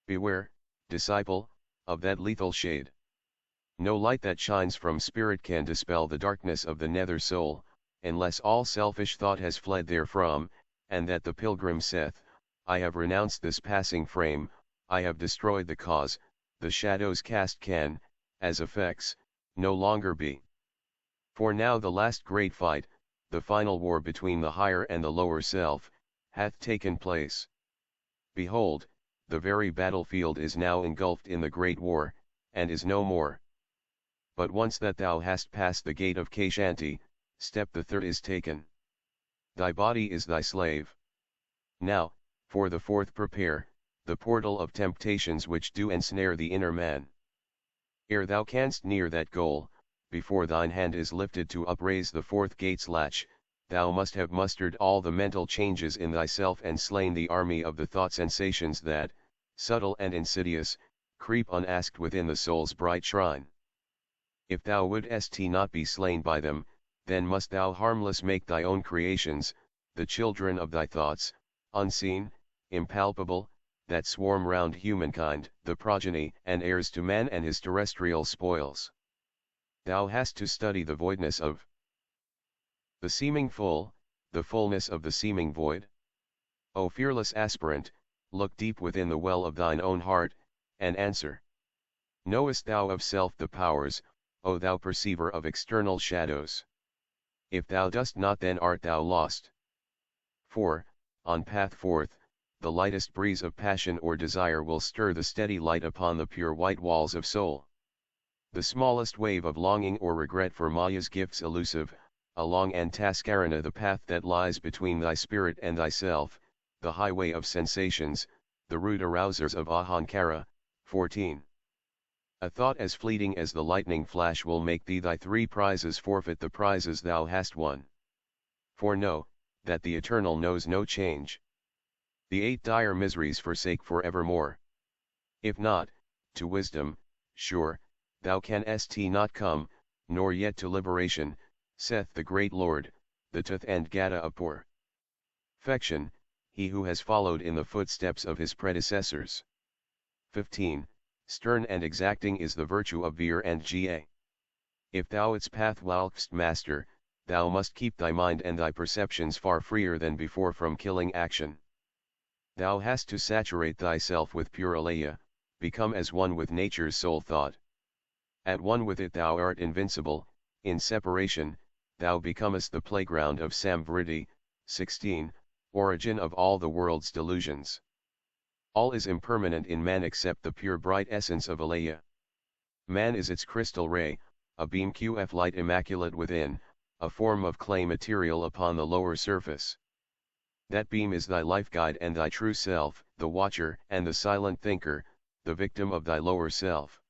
Beware, disciple, of that lethal shade. No light that shines from spirit can dispel the darkness of the nether soul, unless all selfish thought has fled therefrom, and that the pilgrim saith, I have renounced this passing frame, I have destroyed the cause, the shadows cast can, as effects, no longer be. For now the last great fight, the final war between the higher and the lower self, hath taken place. Behold, the very battlefield is now engulfed in the great war, and is no more. But once that thou hast passed the gate of Kshanti, step the third is taken. Thy body is thy slave. Now, for the fourth prepare, the portal of temptations which do ensnare the inner man. Ere thou canst near that goal, before thine hand is lifted to upraise the fourth gate's latch, thou must have mustered all the mental changes in thyself and slain the army of the thought sensations that, subtle and insidious, creep unasked within the soul's bright shrine. If thou wouldst not be slain by them, then must thou harmless make thy own creations, the children of thy thoughts, unseen, impalpable, that swarm round humankind, the progeny and heirs to man and his terrestrial spoils. Thou hast to study the voidness of the seeming full, the fullness of the seeming void. O fearless aspirant, look deep within the well of thine own heart, and answer. Knowest thou of self the powers, O thou perceiver of external shadows? If thou dost not, then art thou lost. For, on path forth, the lightest breeze of passion or desire will stir the steady light upon the pure white walls of soul. The smallest wave of longing or regret for Maya's gifts elusive, along Antaskarana the path that lies between thy spirit and thyself, the highway of sensations, the rude arousers of Ahankara. 14. A thought as fleeting as the lightning flash will make thee thy three prizes forfeit the prizes thou hast won. For know, that the Eternal knows no change. The 8 dire miseries forsake for evermore. If not, to wisdom, sure, thou canst not come, nor yet to liberation, saith the great Lord, the Tuth and Gata of perfection, he who has followed in the footsteps of his predecessors. 15. Stern and exacting is the virtue of Veer and Ga. If thou its path walk'st master, thou must keep thy mind and thy perceptions far freer than before from killing action. Thou hast to saturate thyself with pure alaya, become as one with nature's soul thought. At one with it thou art invincible, in separation, thou becomest the playground of Samvriti. 16, origin of all the world's delusions. All is impermanent in man except the pure bright essence of Alaya. Man is its crystal ray, a beam qf light immaculate within, a form of clay material upon the lower surface. That beam is thy life guide and thy true self, the watcher and the silent thinker, the victim of thy lower self.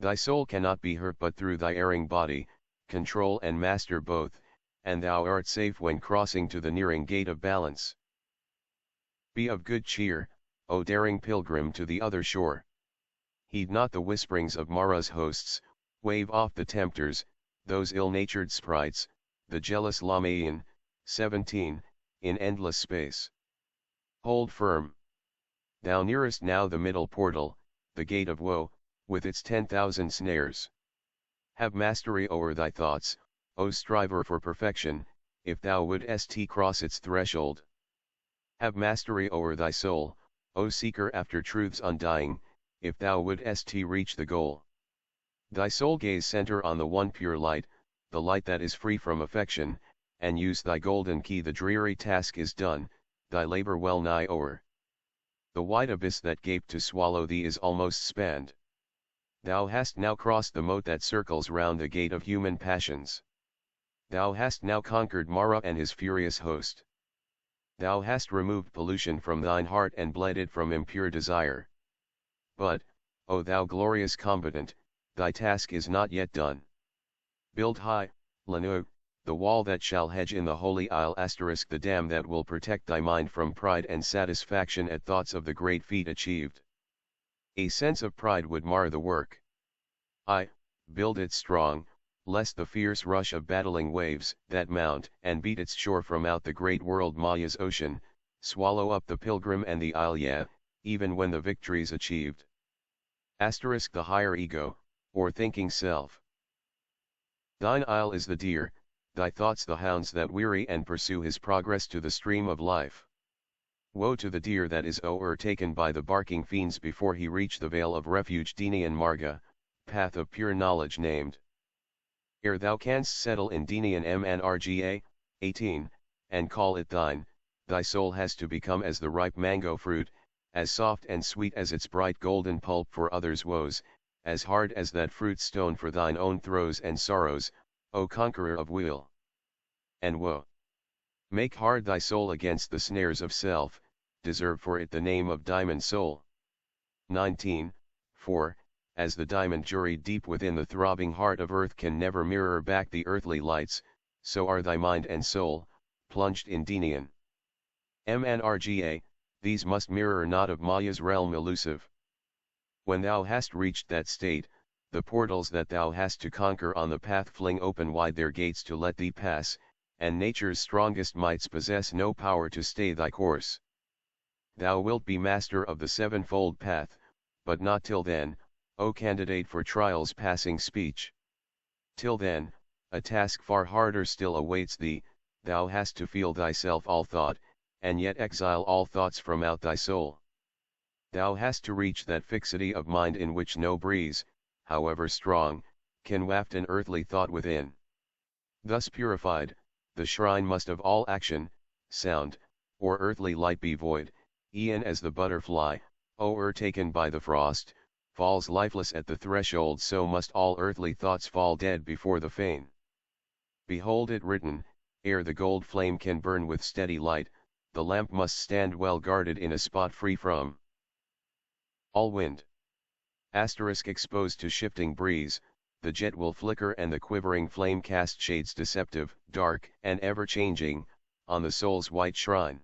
Thy soul cannot be hurt but through thy erring body, control and master both, and thou art safe when crossing to the nearing gate of balance. Be of good cheer, O daring pilgrim to the other shore. Heed not the whisperings of Mara's hosts, wave off the tempters, those ill-natured sprites, the jealous Lamaean. 17, in endless space. Hold firm. Thou nearest now the middle portal, the gate of woe, with its 10,000 snares. Have mastery o'er thy thoughts, O striver for perfection, if thou wouldst cross its threshold. Have mastery o'er thy soul, O seeker after truths undying, if thou wouldst reach the goal. Thy soul gaze center on the one pure light, the light that is free from affection, and use thy golden key. The dreary task is done, thy labor well nigh o'er. The wide abyss that gaped to swallow thee is almost spanned. Thou hast now crossed the moat that circles round the gate of human passions. Thou hast now conquered Mara and his furious host. Thou hast removed pollution from thine heart and bled it from impure desire. But, O thou glorious combatant, thy task is not yet done. Build high, Lanu, the wall that shall hedge in the holy isle *, the dam that will protect thy mind from pride and satisfaction at thoughts of the great feat achieved. A sense of pride would mar the work. Build it strong, lest the fierce rush of battling waves that mount and beat its shore from out the great world Maya's ocean, swallow up the pilgrim and the isle, even when the victory's achieved. The higher ego, or thinking self. Thine isle is the deer, thy thoughts the hounds that weary and pursue his progress to the stream of life. Woe to the deer that is o'ertaken by the barking fiends before he reach the vale of refuge Dini and Marga, path of pure knowledge named. Ere thou canst settle in Dini and Mnrga, 18, and call it thine, thy soul has to become as the ripe mango fruit, as soft and sweet as its bright golden pulp for others' woes, as hard as that fruit stone for thine own throes and sorrows, O conqueror of weal and woe. Make hard thy soul against the snares of self, deserve for it the name of diamond soul. 19, for, as the diamond juried deep within the throbbing heart of earth can never mirror back the earthly lights, so are thy mind and soul, plunged in Dinian. Mnrga, these must mirror not of Maya's realm elusive. When thou hast reached that state, the portals that thou hast to conquer on the path fling open wide their gates to let thee pass, and nature's strongest mights possess no power to stay thy course. Thou wilt be master of the sevenfold path, but not till then, O candidate for trials passing speech. Till then, a task far harder still awaits thee, thou hast to feel thyself all thought, and yet exile all thoughts from out thy soul. Thou hast to reach that fixity of mind in which no breeze, however strong, can waft an earthly thought within. Thus purified, the shrine must of all action, sound, or earthly light be void, e'en as the butterfly, o'ertaken by the frost, falls lifeless at the threshold, so must all earthly thoughts fall dead before the fane. Behold it written, ere the gold flame can burn with steady light, the lamp must stand well guarded in a spot free from all wind. Exposed to shifting breeze, the jet will flicker and the quivering flame cast shades deceptive, dark, and ever-changing, on the soul's white shrine.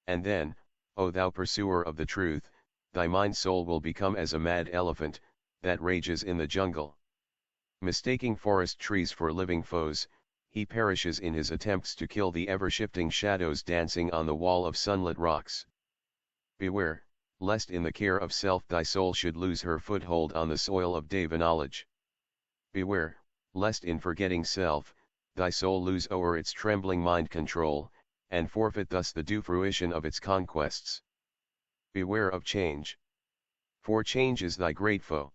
And then, O thou pursuer of the truth, thy mind-soul will become as a mad elephant, that rages in the jungle. Mistaking forest trees for living foes, he perishes in his attempts to kill the ever-shifting shadows dancing on the wall of sunlit rocks. Beware, lest in the care of self thy soul should lose her foothold on the soil of Deva knowledge. Beware, lest in forgetting self, thy soul lose o'er its trembling mind control, and forfeit thus the due fruition of its conquests. Beware of change. For change is thy great foe.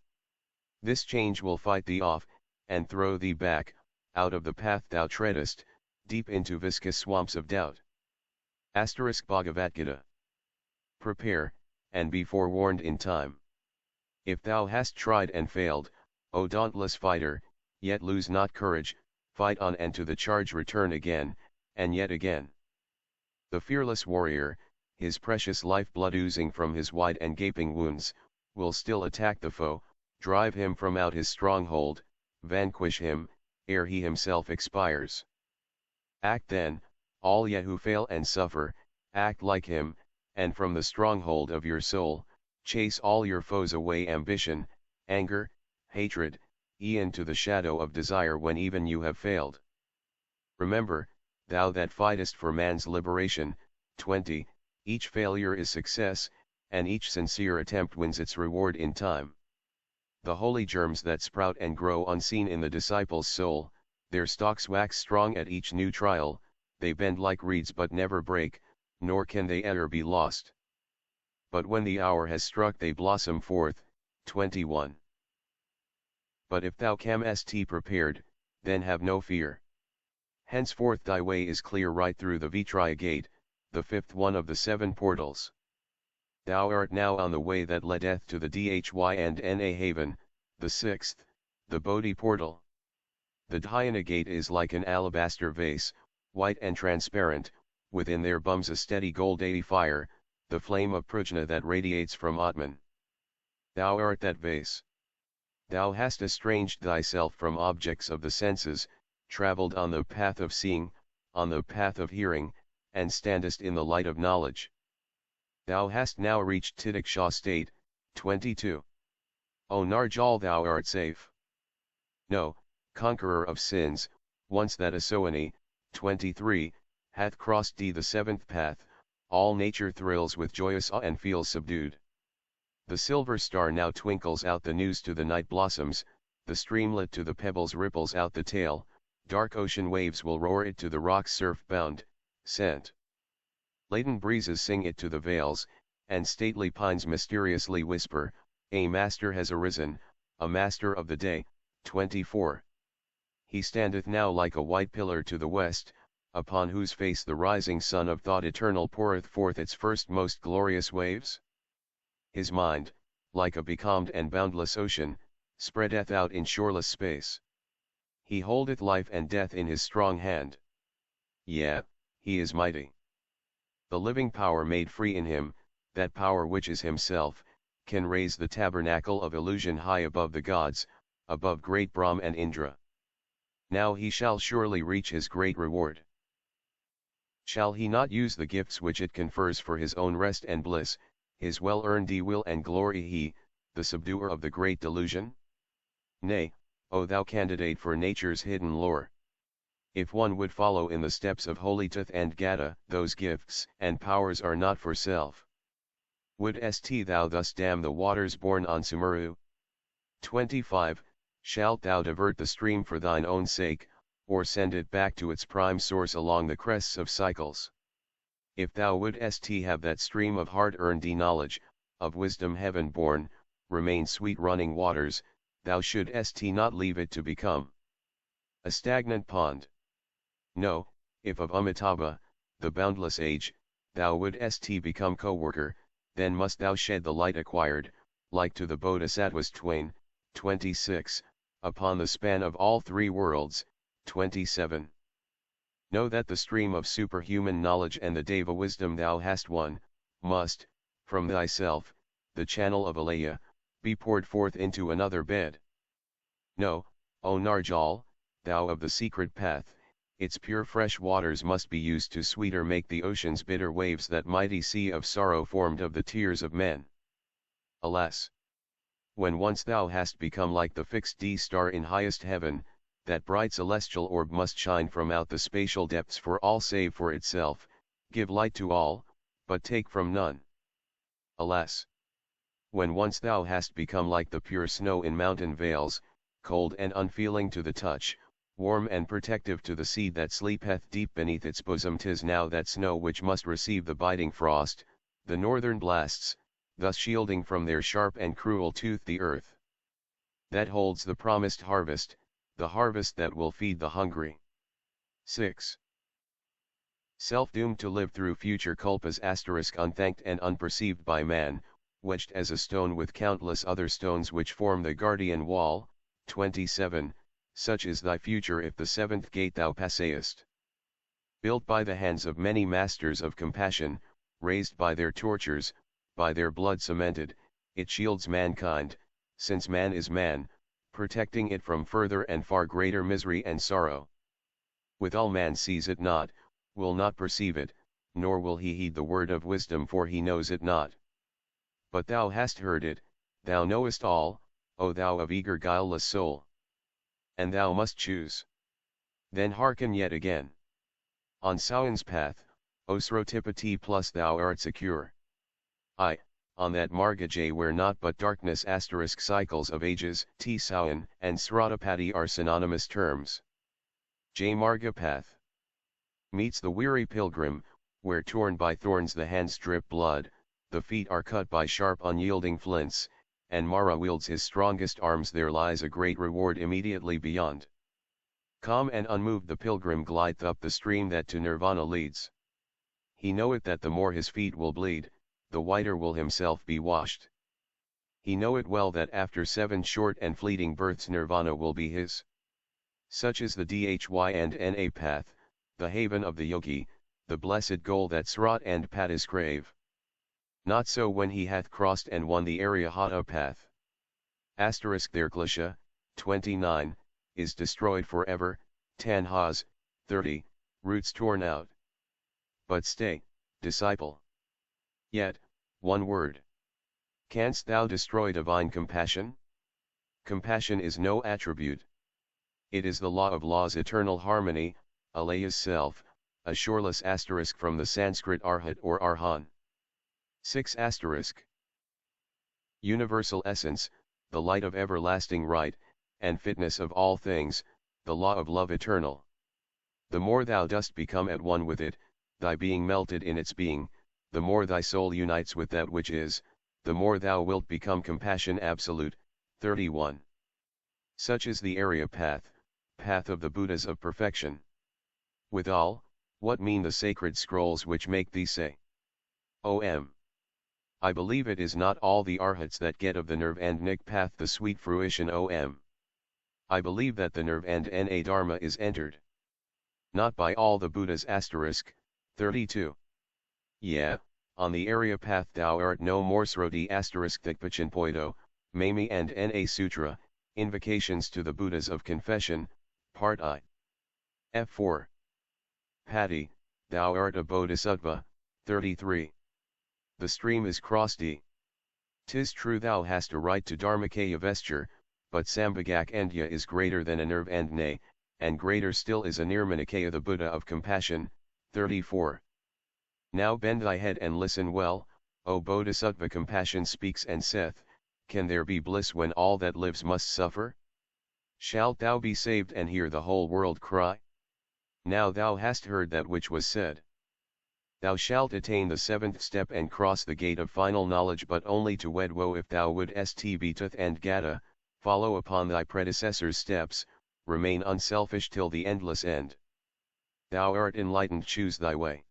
This change will fight thee off, and throw thee back, out of the path thou treadest, deep into viscous swamps of doubt. Bhagavad-gita. Prepare, and be forewarned in time. If thou hast tried and failed, O dauntless fighter, yet lose not courage, fight on and to the charge return again, and yet again. The fearless warrior, his precious life blood oozing from his wide and gaping wounds, will still attack the foe, drive him from out his stronghold, vanquish him, ere he himself expires. Act then, all ye who fail and suffer, act like him, and from the stronghold of your soul, chase all your foes away, ambition, anger, hatred, e'en to the shadow of desire when even you have failed. Remember, thou that fightest for man's liberation, 20, each failure is success, and each sincere attempt wins its reward in time. The holy germs that sprout and grow unseen in the disciple's soul, their stalks wax strong at each new trial, they bend like reeds but never break, nor can they ever be lost. But when the hour has struck they blossom forth. 21. But if thou camest prepared, then have no fear. Henceforth thy way is clear right through the Vitraya gate, the fifth one of the 7 portals. Thou art now on the way that leadeth to the Dhy and Na haven, the 6th, the Bodhi portal. The Dhyana gate is like an alabaster vase, white and transparent, within there bums a steady golden fire, the flame of prajna that radiates from Atman. Thou art that vase. Thou hast estranged thyself from objects of the senses, travelled on the path of seeing, on the path of hearing, and standest in the light of knowledge. Thou hast now reached Titiksha state. 22. O Narjal, thou art safe. No, conqueror of sins, once that Asoani, 23, hath crossed thee the 7th path, all nature thrills with joyous awe and feels subdued. The silver star now twinkles out the news to the night blossoms, the streamlet to the pebbles ripples out the tale, dark ocean waves will roar it to the rocks surf-bound, scent. Laden breezes sing it to the vales, and stately pines mysteriously whisper, a master has arisen, a master of the day. 24. He standeth now like a white pillar to the west, upon whose face the rising sun of thought eternal poureth forth its first most glorious waves. His mind, like a becalmed and boundless ocean, spreadeth out in shoreless space. He holdeth life and death in his strong hand. Yea, he is mighty. The living power made free in him, that power which is himself, can raise the tabernacle of illusion high above the gods, above great Brahm and Indra. Now he shall surely reach his great reward. Shall he not use the gifts which it confers for his own rest and bliss, his well-earned will and glory, he, the subduer of the great delusion? Nay, O thou candidate for nature's hidden lore! If one would follow in the steps of holy Tit and Gata, those gifts and powers are not for self. Wouldst thou thus dam the waters born on Sumeru? 25. Shalt thou divert the stream for thine own sake, or send it back to its prime source along the crests of cycles? If thou wouldst have that stream of hard-earned knowledge, of wisdom heaven-born, remain sweet running waters, thou shouldst not leave it to become a stagnant pond. No, if of Amitabha, the boundless age, thou wouldst become co-worker, then must thou shed the light acquired, like to the Bodhisattvas twain. 26, upon the span of all 3 worlds. 27. Know that the stream of superhuman knowledge and the Deva wisdom thou hast won, must, from thyself, the channel of Alaya, be poured forth into another bed. Know, O Narjal, thou of the secret path, its pure fresh waters must be used to sweeter make the ocean's bitter waves that mighty sea of sorrow formed of the tears of men. Alas! When once thou hast become like the fixed D-star in highest heaven, that bright celestial orb must shine from out the spatial depths for all save for itself, give light to all, but take from none. Alas! When once thou hast become like the pure snow in mountain vales, cold and unfeeling to the touch, warm and protective to the seed that sleepeth deep beneath its bosom, 'tis now that snow which must receive the biting frost, the northern blasts, thus shielding from their sharp and cruel tooth the earth. that holds the promised harvest, the harvest that will feed the hungry. 6. Self-doomed to live through future culpas unthanked and unperceived by man, wedged as a stone with countless other stones which form the guardian wall. 27. Such is thy future if the seventh gate thou passayest. Built by the hands of many masters of compassion, raised by their tortures, by their blood cemented, it shields mankind, since man is man, protecting it from further and far greater misery and sorrow. Withal man sees it not, will not perceive it, nor will he heed the word of wisdom, for he knows it not. But thou hast heard it, thou knowest all, O thou of eager guileless soul. And thou must choose. Then hearken yet again. On Sawan's path, O Srotipati plus thou art secure. On that Margajay where naught but darkness cycles of ages, T Sawan and Sratapati are synonymous terms. J Marga path. Meets the weary pilgrim, where torn by thorns the hands drip blood, the feet are cut by sharp unyielding flints, and Mara wields his strongest arms. There lies a great reward immediately beyond. Calm and unmoved the pilgrim glideth up the stream that to nirvana leads. He knoweth that the more his feet will bleed, the whiter will himself be washed. He knoweth well that after 7 short and fleeting births nirvana will be his. Such is the Dhy and Na path, the haven of the yogi, the blessed goal that Srat and Patis crave. Not so when he hath crossed and won the Arihata path. Their klesha, 29, is destroyed forever, tanhas, 30, roots torn out. But stay, disciple. Yet, one word. Canst thou destroy divine compassion? Compassion is no attribute. It is the law of laws, eternal harmony, Alaya's self, a shoreless asterisk from the Sanskrit arhat or arhan. 6 asterisk. Universal essence, the light of everlasting right, and fitness of all things, the law of love eternal. The more thou dost become at one with it, thy being melted in its being, the more thy soul unites with that which is, the more thou wilt become compassion absolute. 31. Such is the Arya path, path of the Buddhas of perfection. Withal, what mean the sacred scrolls which make thee say, O.M. I believe it is not all the arhats that get of the nerve and nick path the sweet fruition, O.M. I believe that the nerve and na dharma is entered. Not by all the Buddhas. 32. Yeah, on the Arya path thou art no more. Sroti Thikpachinpoido, Mami and Na Sutra, Invocations to the Buddhas of Confession, Part I. F4. Patti, thou art a bodhisattva. 33. The stream is crossed. 'Tis true thou hast a right to Dharmakaya vesture, but Sambhagak Endya is greater than a nerve and nay, and greater still is a Nirmanakaya the Buddha of compassion. 34. Now bend thy head and listen well, O Bodhisattva. Compassion speaks and saith, can there be bliss when all that lives must suffer? Shalt thou be saved and hear the whole world cry? Now thou hast heard that which was said. Thou shalt attain the 7th step and cross the gate of final knowledge, but only to wed woe if thou wouldst be Tuth and Gata, follow upon thy predecessors' steps, remain unselfish till the endless end. Thou art enlightened, choose thy way.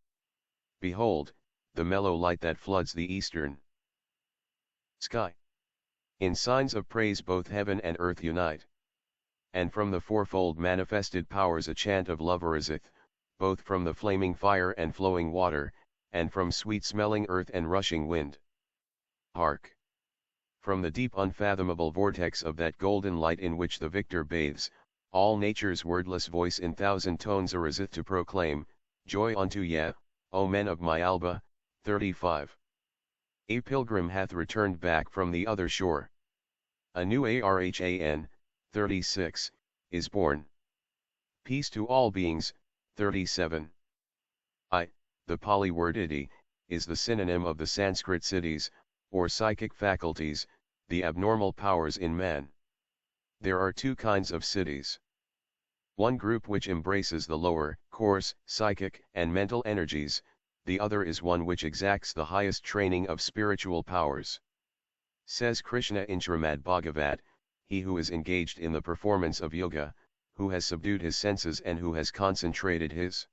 Behold, the mellow light that floods the eastern sky. In signs of praise both heaven and earth unite. And from the fourfold manifested powers a chant of love ariseth, both from the flaming fire and flowing water, and from sweet-smelling earth and rushing wind. Hark! From the deep unfathomable vortex of that golden light in which the victor bathes, all nature's wordless voice in thousand tones ariseth to proclaim, joy unto ye, O men of my Alba. 35. A pilgrim hath returned back from the other shore. A new Arhan, 36, is born. Peace to all beings. 37. The Pali word iti, is the synonym of the Sanskrit siddhis, or psychic faculties, the abnormal powers in man. There are 2 kinds of siddhis. One group which embraces the lower, coarse, psychic and mental energies, the other is one which exacts the highest training of spiritual powers. Says Krishna in Srimad Bhagavat, he who is engaged in the performance of yoga, who has subdued his senses and who has concentrated his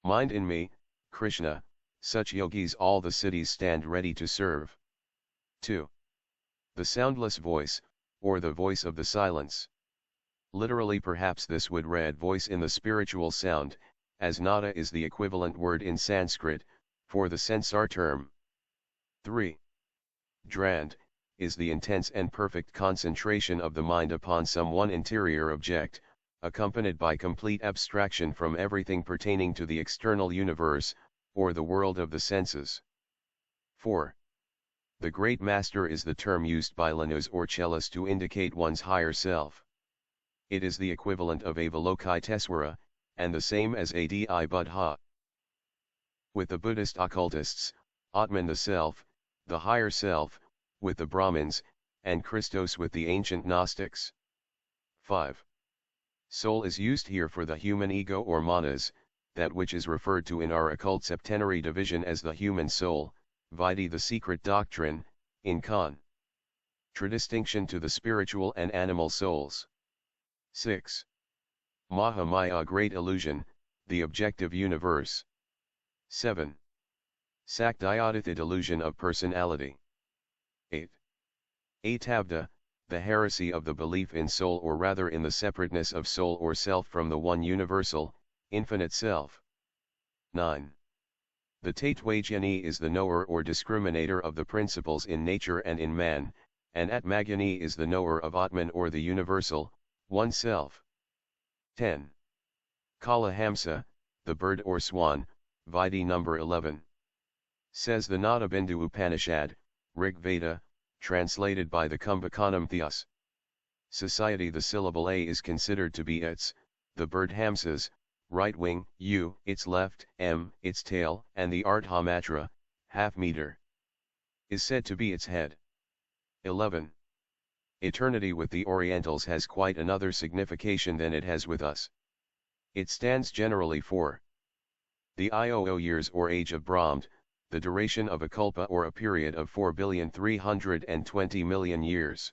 mind in me, Krishna, such yogis all the cities stand ready to serve. 2. The soundless voice, or the voice of the silence. Literally perhaps this would read voice in the spiritual sound, as nada is the equivalent word in Sanskrit, for the sensar term. 3. Drand, is the intense and perfect concentration of the mind upon some one interior object, accompanied by complete abstraction from everything pertaining to the external universe, or the world of the senses. 4. The great master is the term used by Lanos or Chelas to indicate one's higher self. It is the equivalent of Avalokiteswara, and the same as Adi Buddha. With the Buddhist occultists, Atman the self, the higher self, with the Brahmins, and Christos with the ancient Gnostics. 5. Soul is used here for the human ego or manas, that which is referred to in our occult septenary division as the human soul, vide the secret doctrine, in contradistinction to the spiritual and animal souls. 6. Mahamaya, great illusion, the objective universe. 7. Sakdhyatitha, delusion of personality. 8. Atabda, the heresy of the belief in soul, or rather in the separateness of soul or self from the one universal, infinite self. 9. The Tatvajnani is the knower or discriminator of the principles in nature and in man, and Atmajnani is the knower of Atman or the universal, oneself. 10. Kalahamsa, the bird or swan, vide number 11. Says the Nadabindu Upanishad, Rig Veda, translated by the Kumbhakonam Theos. Society. The syllable A is considered to be its, the bird Hamsa's, right wing, U, its left, M, its tail, and the Ardhamatra, half meter, is said to be its head. 11. Eternity with the Orientals has quite another signification than it has with us. It stands generally for the IOO years or age of Brahma, the duration of a kalpa or a period of 4,320,000,000 years.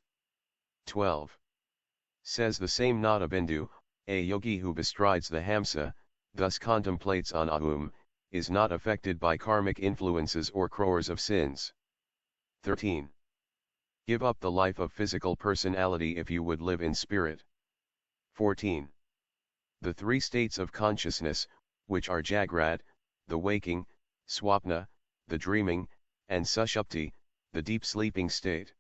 12. Says the same Nadabindu, a yogi who bestrides the Hamsa, thus contemplates on Ahum, is not affected by karmic influences or crores of sins. 13. Give up the life of physical personality if you would live in spirit. 14. The three states of consciousness, which are Jagrad, the waking, Swapna, the dreaming, and Sushupti, the deep sleeping state.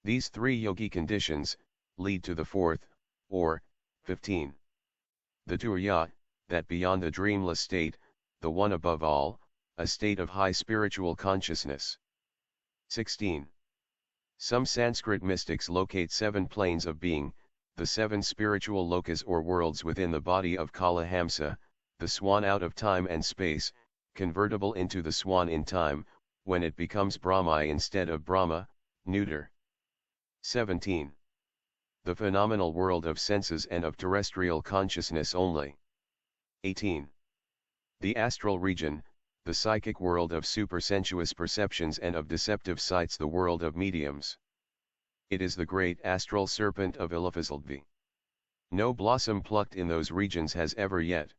These three yogi conditions lead to the fourth, or 15. The Turiya, that beyond the dreamless state, the one above all, a state of high spiritual consciousness. 16. Some Sanskrit mystics locate 7 planes of being, the 7 spiritual lokas or worlds within the body of Kalahamsa, the swan out of time and space, convertible into the swan in time, when it becomes Brahma instead of Brahma, neuter. 17. The phenomenal world of senses and of terrestrial consciousness only. 18. The astral region, the psychic world of supersensuous perceptions and of deceptive sights, the world of mediums. It is the great astral serpent of Ilafazaldvi. No blossom plucked in those regions has ever yet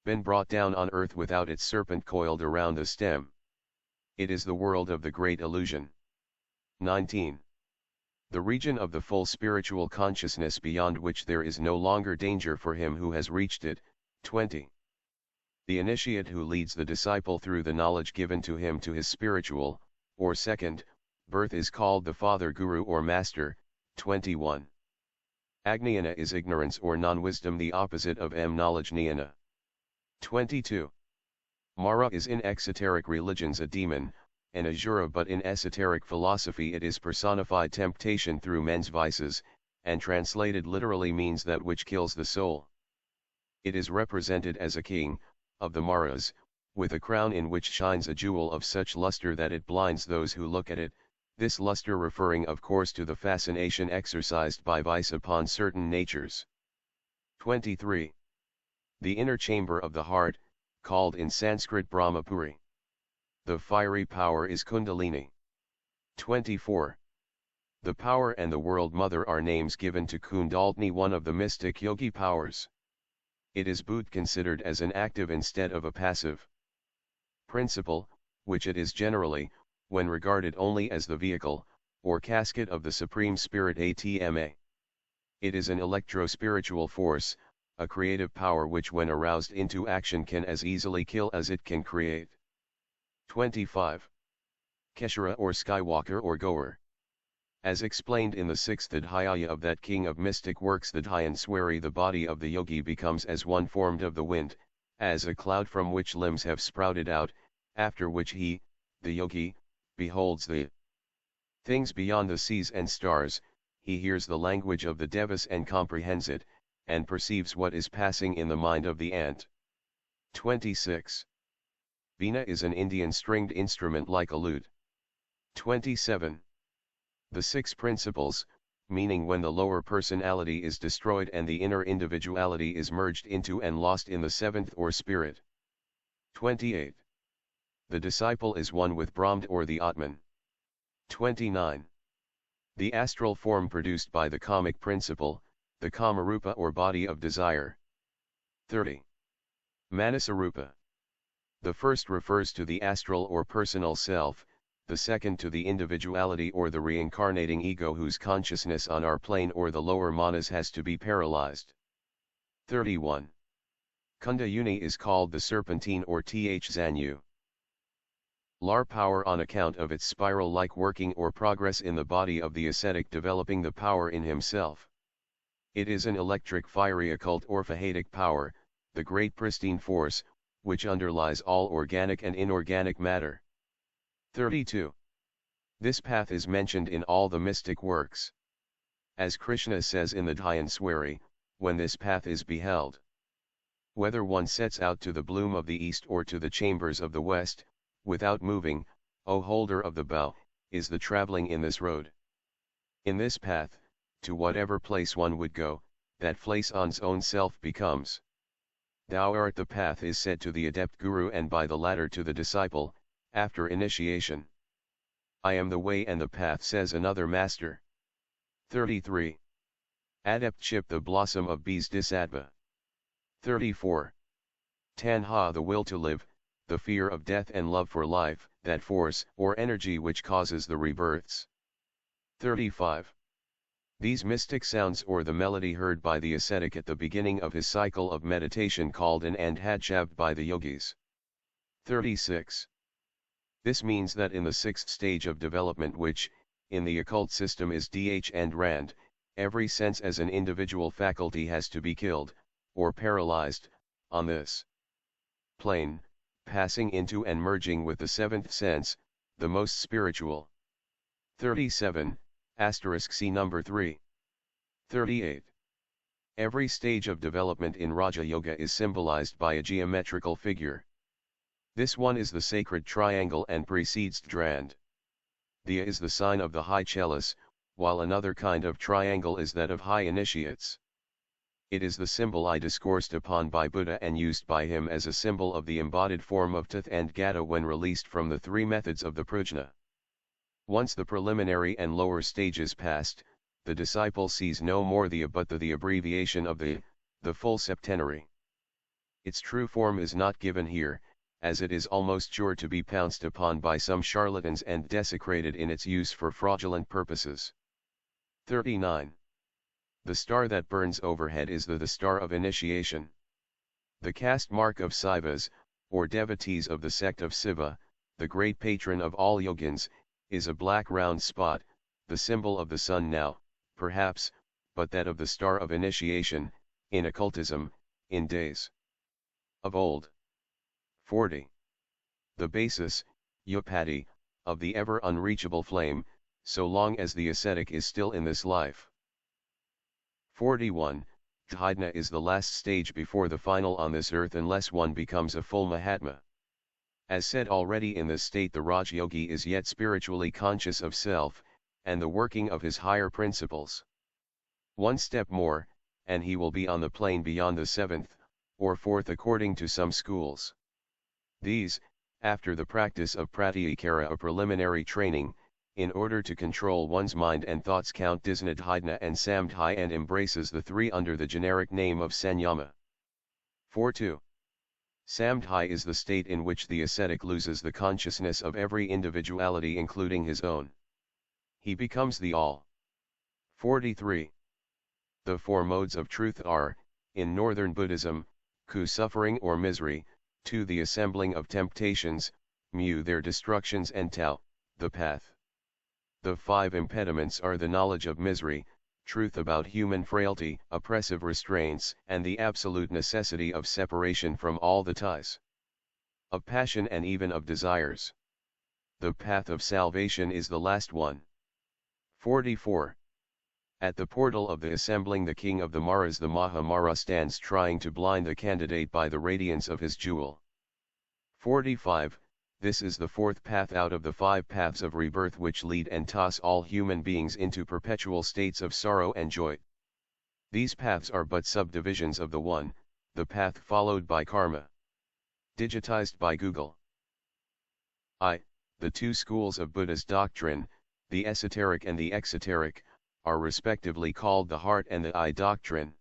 been brought down on earth without its serpent coiled around the stem. It is the world of the great illusion. 19. The region of the full spiritual consciousness beyond which there is no longer danger for him who has reached it. 20. The initiate who leads the disciple through the knowledge given to him to his spiritual, or second, birth is called the father guru or master. 21. Agnayana is ignorance or non-wisdom, the opposite of knowledge jnana. 22. Mara is in exoteric religions a demon, an asura, but in esoteric philosophy it is personified temptation through men's vices, and translated literally means that which kills the soul. It is represented as a king, of the Maras, with a crown in which shines a jewel of such luster that it blinds those who look at it, this luster referring of course to the fascination exercised by vice upon certain natures. 23. The inner chamber of the heart, called in Sanskrit Brahmapuri. The fiery power is Kundalini. 24. The power and the world mother are names given to Kundalini, one of the mystic yogi powers. It is both considered as an active instead of a passive principle, which it is generally, when regarded only as the vehicle, or casket of the Supreme Spirit Atma. It is an electro-spiritual force, a creative power which when aroused into action can as easily kill as it can create. 25. Keshara or Skywalker or Goer. As explained in the 6th Adhyaya of that king of mystic works, the Dhyanswari, the body of the yogi becomes as one formed of the wind, as a cloud from which limbs have sprouted out, after which he, the yogi, beholds the things beyond the seas and stars, he hears the language of the devas and comprehends it, and perceives what is passing in the mind of the ant. 26. Veena is an Indian stringed instrument like a lute. 27. The six principles, meaning when the lower personality is destroyed and the inner individuality is merged into and lost in the seventh or spirit. 28. The disciple is one with Brahman or the Atman. 29. The astral form produced by the kamic principle, the Kamarupa or body of desire. 30. Manasarupa. The first refers to the astral or personal self, the second to the individuality or the reincarnating ego whose consciousness on our plane or the lower manas has to be paralyzed. 31. Kundalini is called the serpentine or Tzanu. Lar power on account of its spiral-like working or progress in the body of the ascetic developing the power in himself. It is an electric fiery occult or Fahatic power, the great pristine force, which underlies all organic and inorganic matter. 32. This path is mentioned in all the mystic works. As Krishna says in the Dhyanswari, when this path is beheld, whether one sets out to the bloom of the east or to the chambers of the west, without moving, O holder of the bow, is the travelling in this road. In this path, to whatever place one would go, that place one's own self becomes. Thou art the path is said to the adept guru and by the latter to the disciple, after initiation. I am the way and the path, says another master. 33. Adeptship, the blossom of bees disattva. 34. Tanha, the will to live, the fear of death and love for life, that force or energy which causes the rebirths. 35. These mystic sounds or the melody heard by the ascetic at the beginning of his cycle of meditation called an andhadshabd by the yogis. 36. This means that in the sixth stage of development, which, in the occult system is Dh and Rand, every sense as an individual faculty has to be killed, or paralyzed, on this plane, passing into and merging with the seventh sense, the most spiritual. 37, *C number 3. 38. Every stage of development in Raja Yoga is symbolized by a geometrical figure. This one is the sacred triangle and precedes Drand. The is the sign of the high chalice, while another kind of triangle is that of high initiates. It is the symbol I discoursed upon by Buddha and used by him as a symbol of the embodied form of Tath and Gata when released from the three methods of the prajna. Once the preliminary and lower stages passed, the disciple sees no more but the abbreviation of the full septenary. Its true form is not given here, as it is almost sure to be pounced upon by some charlatans and desecrated in its use for fraudulent purposes. 39. The star that burns overhead is the star of initiation. The caste mark of Saivas, or devotees of the sect of Siva, the great patron of all yogins, is a black round spot, the symbol of the sun now, perhaps, but that of the star of initiation, in occultism, in days of old. 40. The basis, upati, of the ever unreachable flame, so long as the ascetic is still in this life. 41. Dhyana is the last stage before the final on this earth unless one becomes a full Mahatma. As said already, in this state the Raj Yogi is yet spiritually conscious of self, and the working of his higher principles. One step more, and he will be on the plane beyond the seventh, or fourth according to some schools. These, after the practice of pratyekara, a preliminary training, in order to control one's mind and thoughts. Count Disnadhyadna and Samdhy, and embraces the three under the generic name of Sanyama. 4.2. Samdhy is the state in which the ascetic loses the consciousness of every individuality including his own. He becomes the all. 43. The four modes of truth are, in Northern Buddhism, ku suffering or misery, 2 the assembling of temptations, mu their destructions, and tao, the path. The 5 impediments are the knowledge of misery, truth about human frailty, oppressive restraints, and the absolute necessity of separation from all the ties of passion and even of desires. The path of salvation is the last one. 44. At the portal of the assembling, the king of the Maras, the Mahamara, stands trying to blind the candidate by the radiance of his jewel. 45. This is the fourth path out of the 5 paths of rebirth which lead and toss all human beings into perpetual states of sorrow and joy. These paths are but subdivisions of the one, the path followed by karma. Digitized by Google. The 2 schools of Buddha's doctrine, the esoteric and the exoteric, are respectively called the heart and the eye doctrine.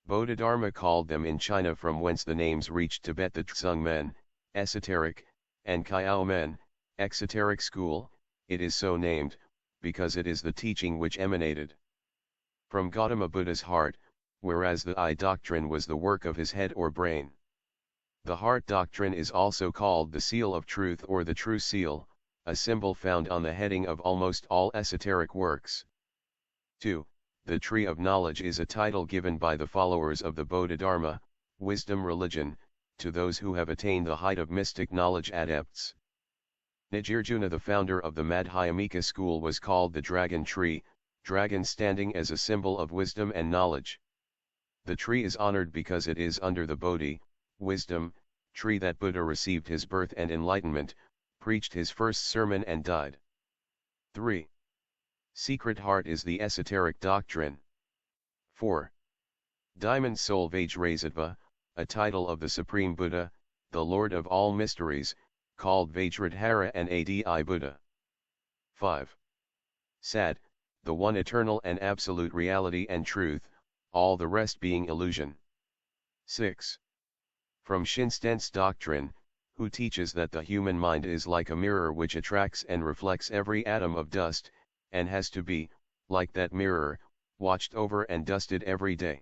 Bodhidharma called them in China, from whence the names reached Tibet, the Tsung Men, esoteric, and Kaiao Men, exoteric school. It is so named, because it is the teaching which emanated from Gautama Buddha's heart, whereas the eye doctrine was the work of his head or brain. The heart doctrine is also called the seal of truth or the true seal, a symbol found on the heading of almost all esoteric works. 2. The tree of knowledge is a title given by the followers of the Bodhidharma, wisdom religion, to those who have attained the height of mystic knowledge adepts. Nagarjuna, the founder of the Madhyamika school, was called the dragon tree, dragon standing as a symbol of wisdom and knowledge. The tree is honored because it is under the Bodhi, wisdom, tree that Buddha received his birth and enlightenment, preached his first sermon and died. 3. Secret heart is the esoteric doctrine. 4. Diamond soul Vajrasattva, a title of the Supreme Buddha, the Lord of all mysteries, called Vajradhara and Adi Buddha. 5. Sad, the one eternal and absolute reality and truth, all the rest being illusion. 6. From Shinsten's doctrine, who teaches that the human mind is like a mirror which attracts and reflects every atom of dust, and has to be, like that mirror, watched over and dusted every day.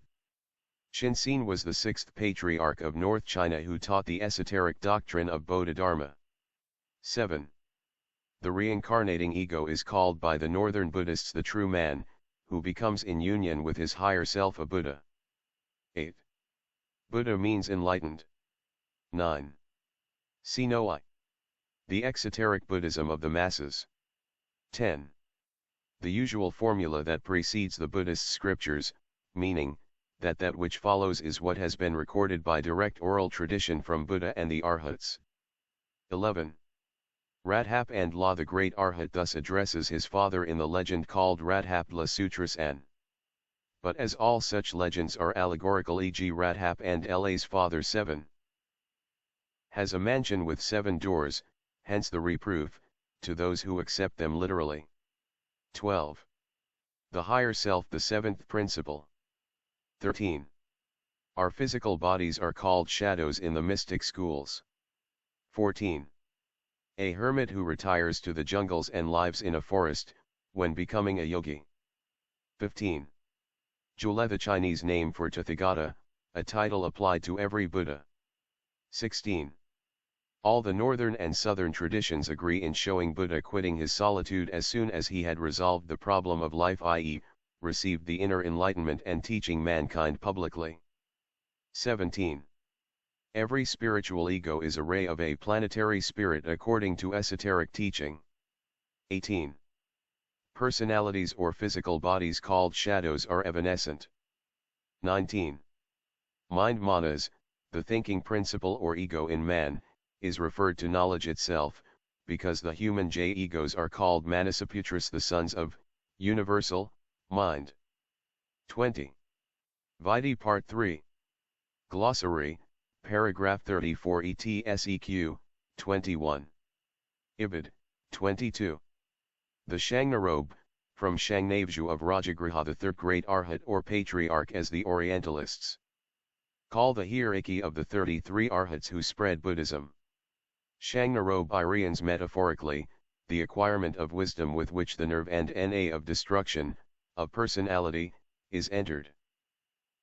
Shinsen was the 6th patriarch of North China who taught the esoteric doctrine of Bodhidharma. 7. The reincarnating ego is called by the Northern Buddhists the true man, who becomes in union with his higher self a Buddha. 8. Buddha means enlightened. 9. See no I. The exoteric Buddhism of the masses. 10. The usual formula that precedes the Buddhist scriptures, meaning, that that which follows is what has been recorded by direct oral tradition from Buddha and the Arhats. 11. Radhap and La, the great Arhat, thus addresses his father in the legend called Radhapla Sutras N. But as all such legends are allegorical, e.g. Radhap and La's father 7 has a mansion with 7 doors, hence the reproof, to those who accept them literally. 12. The higher self, the 7th principle. 13. Our physical bodies are called shadows in the mystic schools. 14. A hermit who retires to the jungles and lives in a forest, when becoming a yogi. 15. Jule, the Chinese name for Tathagata, a title applied to every Buddha. 16. All the northern and southern traditions agree in showing Buddha quitting his solitude as soon as he had resolved the problem of life, i.e., received the inner enlightenment and teaching mankind publicly. 17. Every spiritual ego is a ray of a planetary spirit according to esoteric teaching. 18. Personalities or physical bodies called shadows are evanescent. 19. Mind manas, the thinking principle or ego in man, is referred to knowledge itself, because the human egos are called Manasaputras, the sons of universal mind. 20. Vidi Part 3. Glossary, paragraph 34 ETSEQ, 21. Ibid, 22. The Shangna robe, from Shangnavju of Rajagriha, the third great Arhat or patriarch, as the Orientalists call the hierarchy of the 33 Arhats who spread Buddhism. Shangna robe Ireans metaphorically, the acquirement of wisdom with which the nerve and na of destruction, of personality, is entered.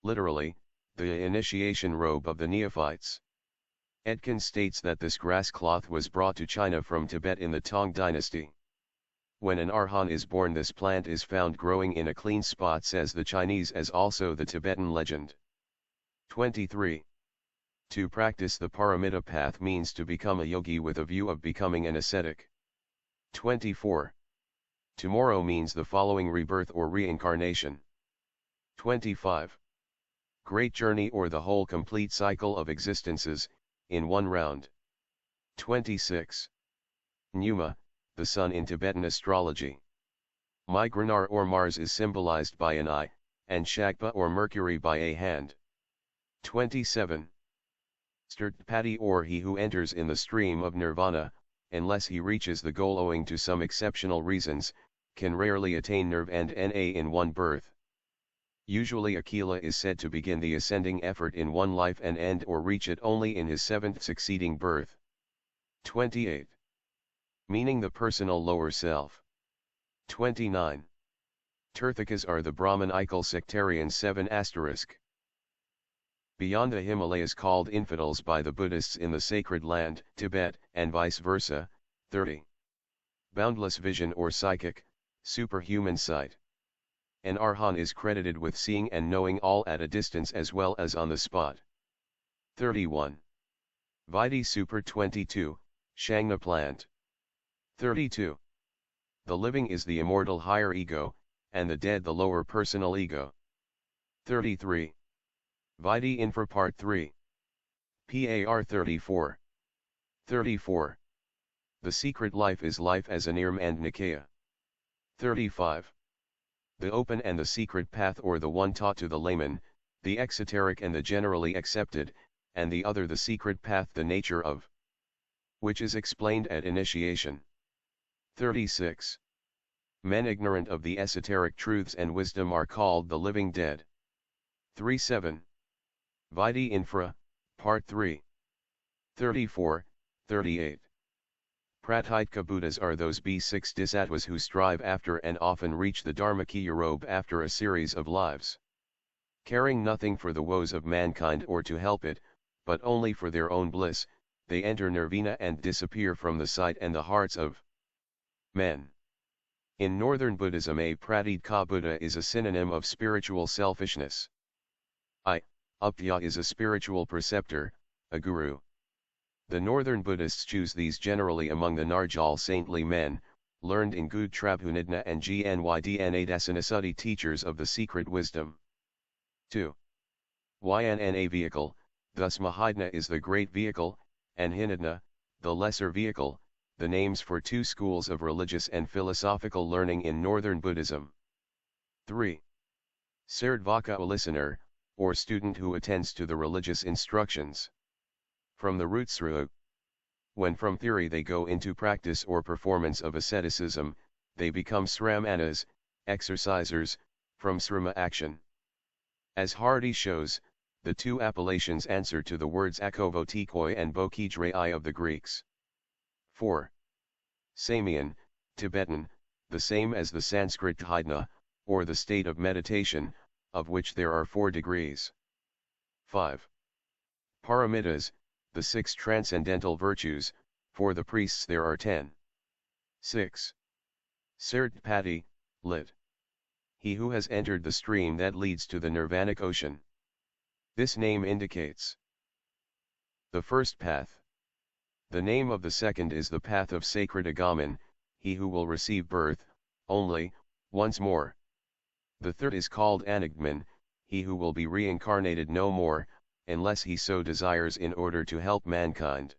Literally, the initiation robe of the neophytes. Etkin states that this grass cloth was brought to China from Tibet in the Tang dynasty. When an arhan is born, this plant is found growing in a clean spot, says the Chinese, as also the Tibetan legend. 23. To practice the paramita path means to become a yogi with a view of becoming an ascetic. 24. Tomorrow means the following rebirth or reincarnation. 25. Great journey or the whole complete cycle of existences, in one round. 26. Numa, the sun in Tibetan astrology. Migrenar or Mars is symbolized by an eye, and Shakpa or Mercury by a hand. 27. Stirtpati or he who enters in the stream of nirvana, unless he reaches the goal owing to some exceptional reasons, can rarely attain nirv and na in one birth. Usually Akila is said to begin the ascending effort in one life and end or reach it only in his seventh succeeding birth. 28. Meaning the personal lower self. 29. Tirthakas are the Brahmanical sectarians. 7 asterisk. Beyond the Himalayas, called infidels by the Buddhists in the sacred land, Tibet, and vice versa. 30. Boundless vision or psychic, superhuman sight. An arhan is credited with seeing and knowing all at a distance as well as on the spot. 31. Vidhi Super 22, Shangna plant. 32. The living is the immortal higher ego, and the dead the lower personal ego. 33. Vidhi Infra Part 3. PAR 34. 34. The secret life is life as Anirm and Nikaya. 35. The open and the secret path, or the one taught to the layman, the exoteric and the generally accepted, and the other the secret path, the nature of which is explained at initiation. 36. Men ignorant of the esoteric truths and wisdom are called the living dead. 37. Vidhi Infra, Part 3. 34, 38. Prathitka Buddhas are those B6 Disattvas who strive after and often reach the Dharmakaya robe after a series of lives. Caring nothing for the woes of mankind or to help it, but only for their own bliss, they enter nirvana and disappear from the sight and the hearts of men. In Northern Buddhism, a Prathitka Buddha is a synonym of spiritual selfishness. Uptya is a spiritual preceptor, a guru. The Northern Buddhists choose these generally among the Narjal saintly men, learned in Good Trabhunidna and Gnydna Dasanasati, teachers of the secret wisdom. 2. Ynna vehicle, thus Mahidna is the great vehicle, and Hinidna, the lesser vehicle, the names for two schools of religious and philosophical learning in Northern Buddhism. 3. Sardvaka, a listener, or student who attends to the religious instructions. From the root sru. When from theory they go into practice or performance of asceticism, they become sramanas, exercisers, from srama action. As Hardy shows, the two appellations answer to the words akovotikoi and bokidrei of the Greeks. 4. Samian, Tibetan, the same as the Sanskrit dhidna, or the state of meditation, of which there are 4 degrees. 5. Paramitas, the 6 transcendental virtues, for the priests there are 10. 6. Sardpati, lit. He who has entered the stream that leads to the nirvanic ocean. This name indicates the first path. The name of the second is the path of sacred Agaman, he who will receive birth, only, once more. The third is called Anagman, he who will be reincarnated no more, unless he so desires in order to help mankind.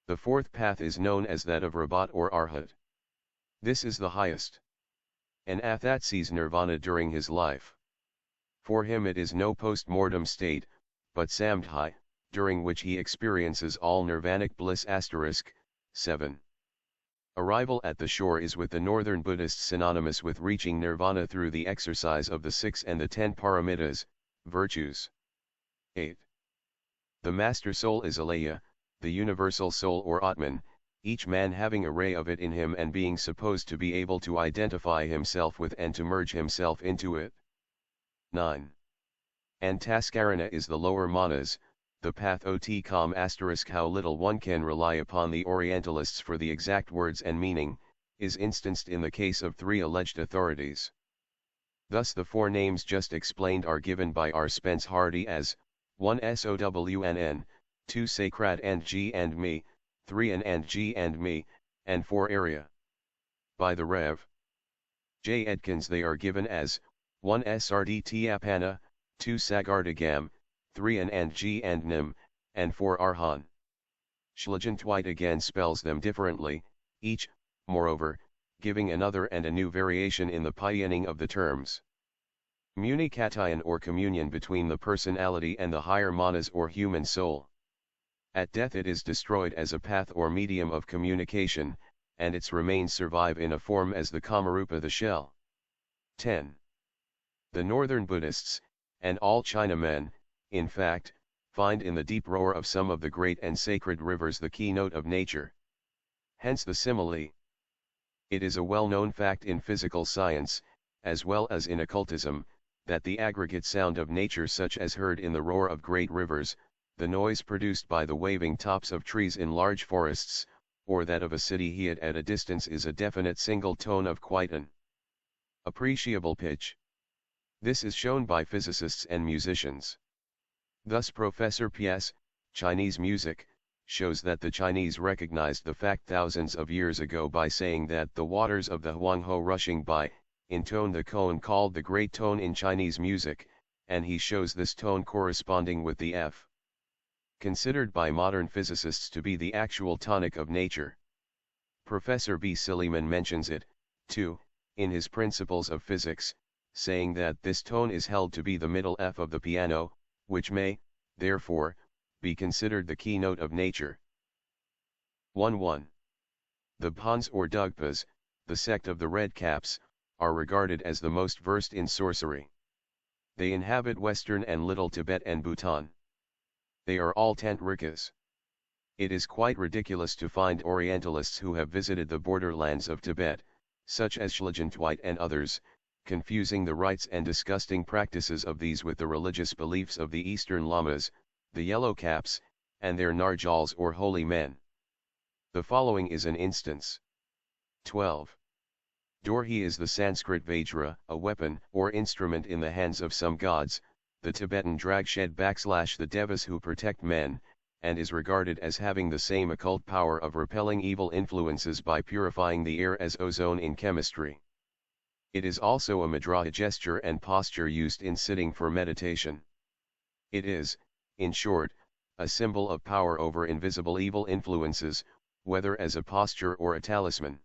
The fourth path is known as that of Rabat or Arhat. This is the highest. An Athat sees nirvana during his life. For him it is no post-mortem state, but Samdhi, during which he experiences all nirvanic bliss. 7. Arrival at the shore is with the northern Buddhists synonymous with reaching nirvana through the exercise of the 6 and the 10 paramitas, virtues. 8. The master soul is Alaya, the universal soul or Atman, each man having a ray of it in him and being supposed to be able to identify himself with and to merge himself into it. 9. Antaskarana is the lower manas, the path ot com *. How little one can rely upon the Orientalists for the exact words and meaning, is instanced in the case of 3 alleged authorities. Thus the 4 names just explained are given by R. Spence Hardy as 1 SOWNN, 2 Sacred and G and me, 3 N and G and me, and 4 area. By the Rev. J. Edkins they are given as 1 SRDT Apana, 2 Sagardagam, 3 N and G and Nim, and 4 Arhan. Schlagentweit again spells them differently, each, moreover, giving another and a new variation in the pioneering of the terms. Communication or communion between the personality and the higher manas or human soul. At death it is destroyed as a path or medium of communication, and its remains survive in a form as the Kamarupa the shell. 10. The northern Buddhists, and all Chinamen, in fact, find in the deep roar of some of the great and sacred rivers the keynote of nature. Hence the simile. It is a well-known fact in physical science, as well as in occultism, that the aggregate sound of nature such as heard in the roar of great rivers, the noise produced by the waving tops of trees in large forests, or that of a city heard at a distance is a definite single tone of quite an appreciable pitch. This is shown by physicists and musicians. Thus Professor P.S., Chinese music, shows that the Chinese recognized the fact thousands of years ago by saying that the waters of the Huanghe rushing by, intone the cone called the great tone in Chinese music, and he shows this tone corresponding with the F. Considered by modern physicists to be the actual tonic of nature. Professor B. Silliman mentions it, too, in his Principles of Physics, saying that this tone is held to be the middle F of the piano, which may, therefore, be considered the keynote of nature. 1-1. The Bhans or Dugpas, the sect of the Red Caps, are regarded as the most versed in sorcery. They inhabit western and Little Tibet and Bhutan. They are all Tantrikas. It is quite ridiculous to find Orientalists who have visited the borderlands of Tibet, such as Schlagentweit and others, confusing the rites and disgusting practices of these with the religious beliefs of the Eastern Lamas, the Yellow Caps, and their Narjals or holy men. The following is an instance. 12. Dorhi is the Sanskrit Vajra, a weapon or instrument in the hands of some gods, the Tibetan Dragshed / the Devas who protect men, and is regarded as having the same occult power of repelling evil influences by purifying the air as ozone in chemistry. It is also a mudra gesture and posture used in sitting for meditation. It is, in short, a symbol of power over invisible evil influences, whether as a posture or a talisman.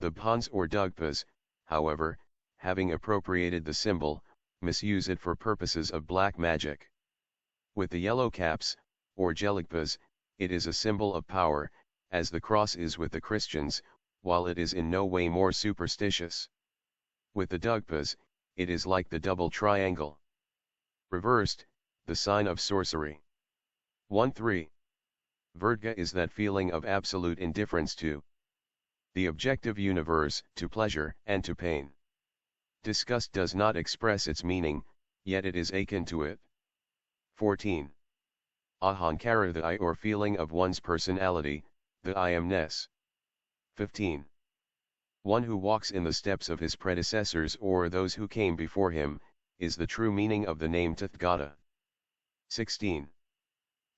The Bhans or Dugpas, however, having appropriated the symbol, misuse it for purposes of black magic. With the Yellow Caps, or Jeligpas, it is a symbol of power, as the cross is with the Christians, while it is in no way more superstitious. With the Dugpas, it is like the double triangle. Reversed, the sign of sorcery. 1-3. Verdga is that feeling of absolute indifference to the objective universe, to pleasure and to pain. Disgust does not express its meaning, yet it is akin to it. 14. Ahankara, the I or feeling of one's personality, the I amness. 15. One who walks in the steps of his predecessors or those who came before him, is the true meaning of the name Tathagata. 16.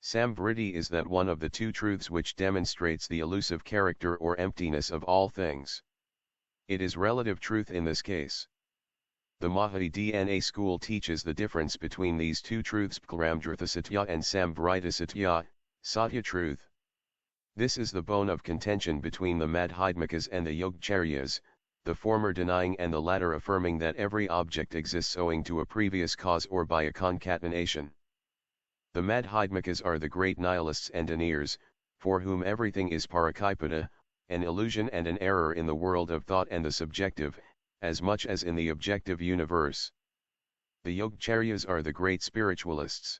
Samvritti is that one of the two truths which demonstrates the elusive character or emptiness of all things. It is relative truth in this case. The Mahayana DNA school teaches the difference between these two truths, Pkaramdrithasatya and Samvritasatya, Satya truth. This is the bone of contention between the Madhyadmikas and the Yogcharyas, the former denying and the latter affirming that every object exists owing to a previous cause or by a concatenation. The Madhyadmikas are the great nihilists and deniers, for whom everything is parakipita, an illusion and an error in the world of thought and the subjective, as much as in the objective universe. The Yogacharyas are the great spiritualists.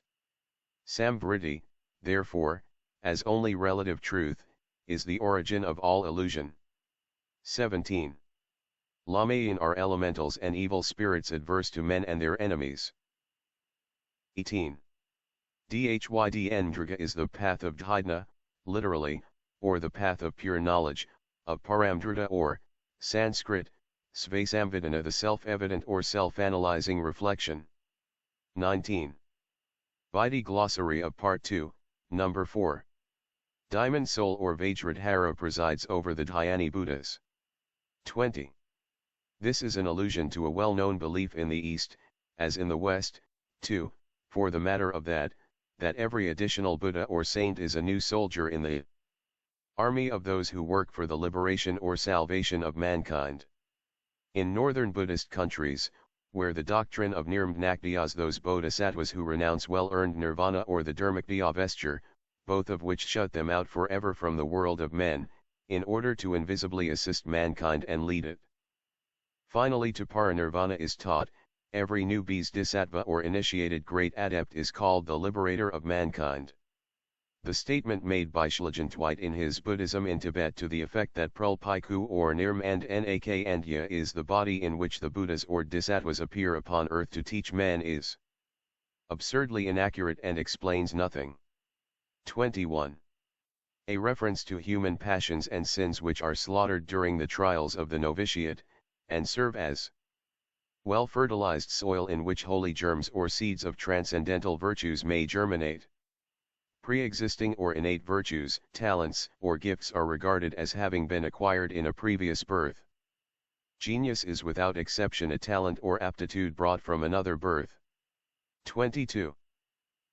Samvriti, therefore, as only relative truth, is the origin of all illusion. 17. Lamayan are elementals and evil spirits adverse to men and their enemies. 18. Dhyydndraga is the path of Dhyana, literally, or the path of pure knowledge, of Paramdrita or, Sanskrit, Svasamvedana, the self-evident or self-analyzing reflection. 19. Vaidhi Glossary of Part 2, Number 4. Diamond Soul or Vajradhara presides over the Dhyani Buddhas. 20. This is an allusion to a well-known belief in the East, as in the West, too, for the matter of that every additional Buddha or saint is a new soldier in the army of those who work for the liberation or salvation of mankind. In northern Buddhist countries, where the doctrine of nirmagnyas, those bodhisattvas who renounce well-earned nirvana or the dharmakdhya vesture, both of which shut them out forever from the world of men, in order to invisibly assist mankind and lead it finally to parinirvana is taught. Every new bodhisattva or initiated great adept is called the liberator of mankind. The statement made by Shlajantwite in his Buddhism in Tibet to the effect that Prulpiku or Nirmandnakandya is the body in which the Buddhas or Disattvas appear upon earth to teach man is absurdly inaccurate and explains nothing. 21. A reference to human passions and sins which are slaughtered during the trials of the novitiate, and serve as well-fertilized soil in which holy germs or seeds of transcendental virtues may germinate. Pre-existing or innate virtues, talents, or gifts are regarded as having been acquired in a previous birth. Genius is without exception a talent or aptitude brought from another birth. 22.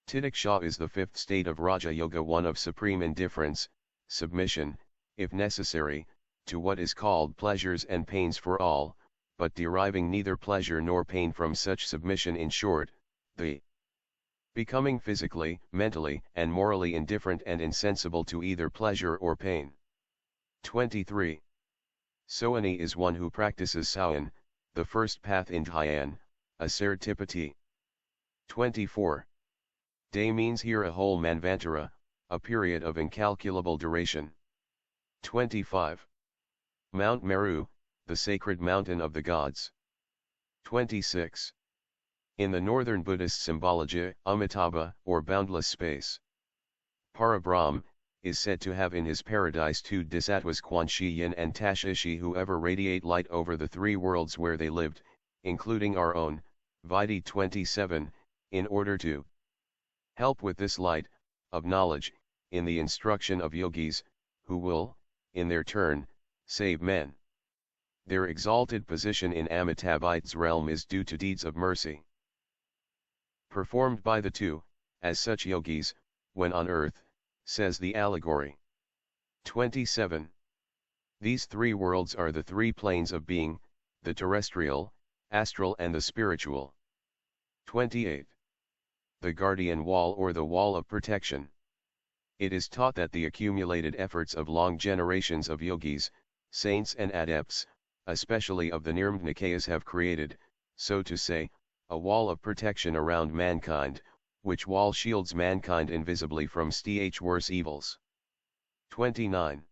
Titiksha is the fifth state of Raja Yoga, one of supreme indifference, submission, if necessary, to what is called pleasures and pains for all, but deriving neither pleasure nor pain from such submission. In short, the becoming physically, mentally, and morally indifferent and insensible to either pleasure or pain. 23. Soani is one who practices Sawan, the first path in Dhyan, a Sartipati. 24. Day means here a whole Manvantara, a period of incalculable duration. 25. Mount Meru, the sacred mountain of the gods. 26. In the northern Buddhist symbology, Amitabha, or boundless space, Parabrahm, is said to have in his paradise two Disattvas, Quanshi and Tashishi, who ever radiate light over the three worlds where they lived, including our own, Vaidhi 27, in order to help with this light, of knowledge, in the instruction of yogis, who will, in their turn, save men. Their exalted position in Amitabha's realm is due to deeds of mercy performed by the two, as such yogis, when on earth, says the allegory. 27. These three worlds are the three planes of being, the terrestrial, astral and the spiritual. 28. The guardian wall or the wall of protection. It is taught that the accumulated efforts of long generations of yogis, saints and adepts, especially of the Nirmagnyas, have created, so to say, a wall of protection around mankind, which wall shields mankind invisibly from worse evils. 29.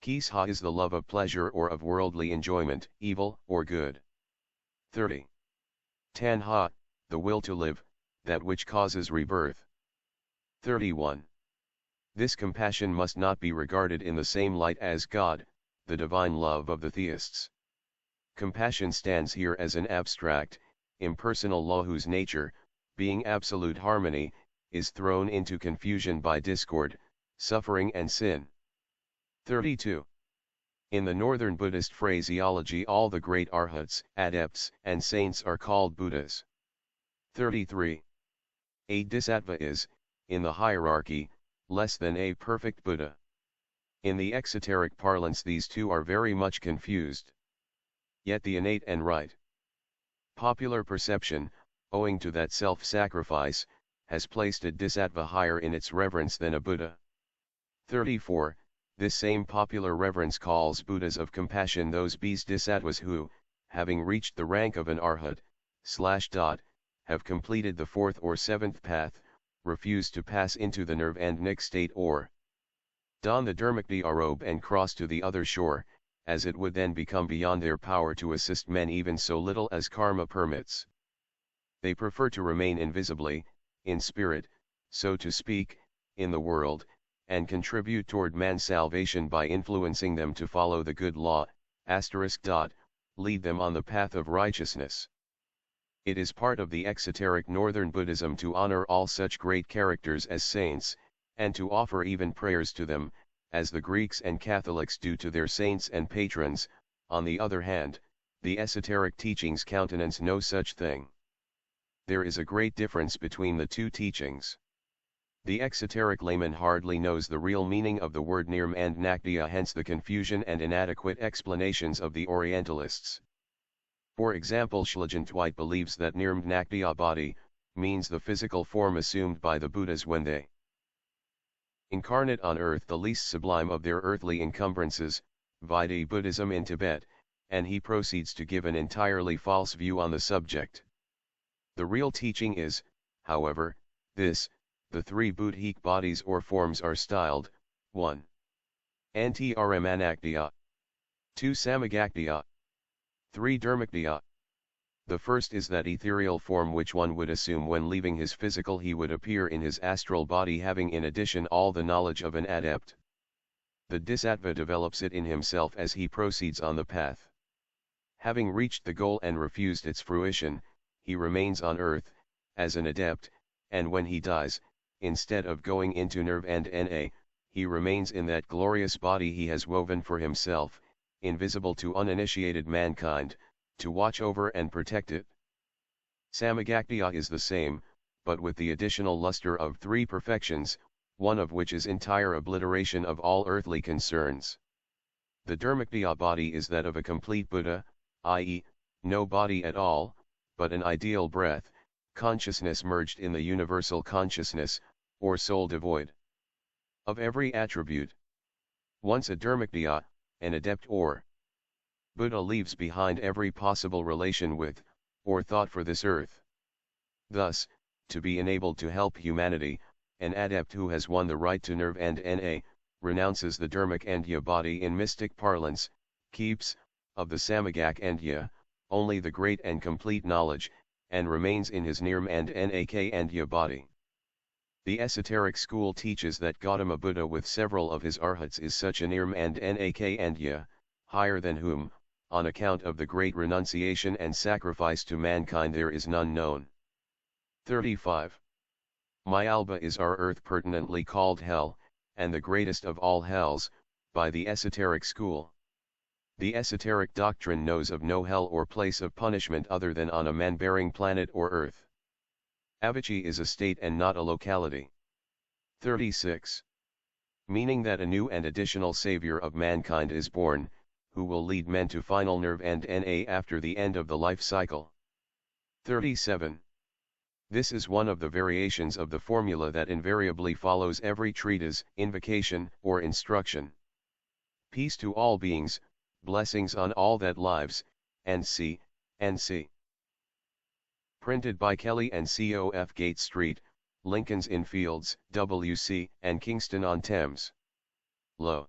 Kisha is the love of pleasure or of worldly enjoyment, evil or good. 30. Tanha, the will to live, that which causes rebirth. 31. This compassion must not be regarded in the same light as God, the divine love of the theists. Compassion stands here as an abstract, impersonal law whose nature, being absolute harmony, is thrown into confusion by discord, suffering and sin. 32. In the northern Buddhist phraseology, all the great arhats, adepts, and saints are called Buddhas. 33. A Dissattva is, in the hierarchy, less than a perfect Buddha. In the exoteric parlance these two are very much confused. Yet the innate and right popular perception, owing to that self-sacrifice, has placed a Dissattva higher in its reverence than a Buddha. 34. This same popular reverence calls Buddhas of compassion those bodhisattvas who, having reached the rank of an arhat, have completed the fourth or seventh path, refuse to pass into the nirvanic state or don the dharmakdhya robe and cross to the other shore, as it would then become beyond their power to assist men even so little as karma permits. They prefer to remain invisibly, in spirit, so to speak, in the world, and contribute toward man's salvation by influencing them to follow the good law, lead them on the path of righteousness. It is part of the exoteric Northern Buddhism to honor all such great characters as saints, and to offer even prayers to them, as the Greeks and Catholics do to their saints and patrons. On the other hand, the esoteric teachings countenance no such thing. There is a great difference between the two teachings. The exoteric layman hardly knows the real meaning of the word nirm and nakdhya, hence the confusion and inadequate explanations of the Orientalists. For example, Shlajantwite believes that nirm nakdhya body means the physical form assumed by the Buddhas when they incarnate on earth, the least sublime of their earthly encumbrances, Vaidhi Buddhism in Tibet, and he proceeds to give an entirely false view on the subject. The real teaching is, however, this: the three buddhic bodies or forms are styled, 1. Anti-Aramanakdhya, 2. Samagakdhya, 3. Dharmakdhya. The first is that ethereal form which one would assume when leaving his physical he would appear in his astral body, having in addition all the knowledge of an adept. The bodhisattva develops it in himself as he proceeds on the path. Having reached the goal and refused its fruition, he remains on earth, as an adept, and when he dies, instead of going into nirvana, he remains in that glorious body he has woven for himself, invisible to uninitiated mankind, to watch over and protect it. Samagakdhya is the same, but with the additional luster of three perfections, one of which is entire obliteration of all earthly concerns. The Dharmakdhya body is that of a complete Buddha, i.e., no body at all, but an ideal breath, consciousness merged in the universal consciousness, or soul devoid of every attribute. Once a Dharmakdhya, an adept or Buddha leaves behind every possible relation with, or thought for this earth. Thus, to be enabled to help humanity, an adept who has won the right to nirvana, renounces the Dharmakdhya body, in mystic parlance, keeps, of the Samagakdhya, only the great and complete knowledge, and remains in his nirvana body. The esoteric school teaches that Gautama Buddha with several of his arhats is such a nirvana, higher than whom, on account of the great renunciation and sacrifice to mankind, there is none known. 35. Mayalba is our earth, pertinently called hell, and the greatest of all hells, by the esoteric school. The esoteric doctrine knows of no hell or place of punishment other than on a man-bearing planet or earth. Avicii is a state and not a locality. 36. Meaning that a new and additional savior of mankind is born, who will lead men to final nirvana after the end of the life cycle. 37. This is one of the variations of the formula that invariably follows every treatise, invocation, or instruction. Peace to all beings, blessings on all that lives, and see. Printed by Kelly and COF, Gate Street, Lincoln's Inn Fields, WC, and Kingston on Thames. Low.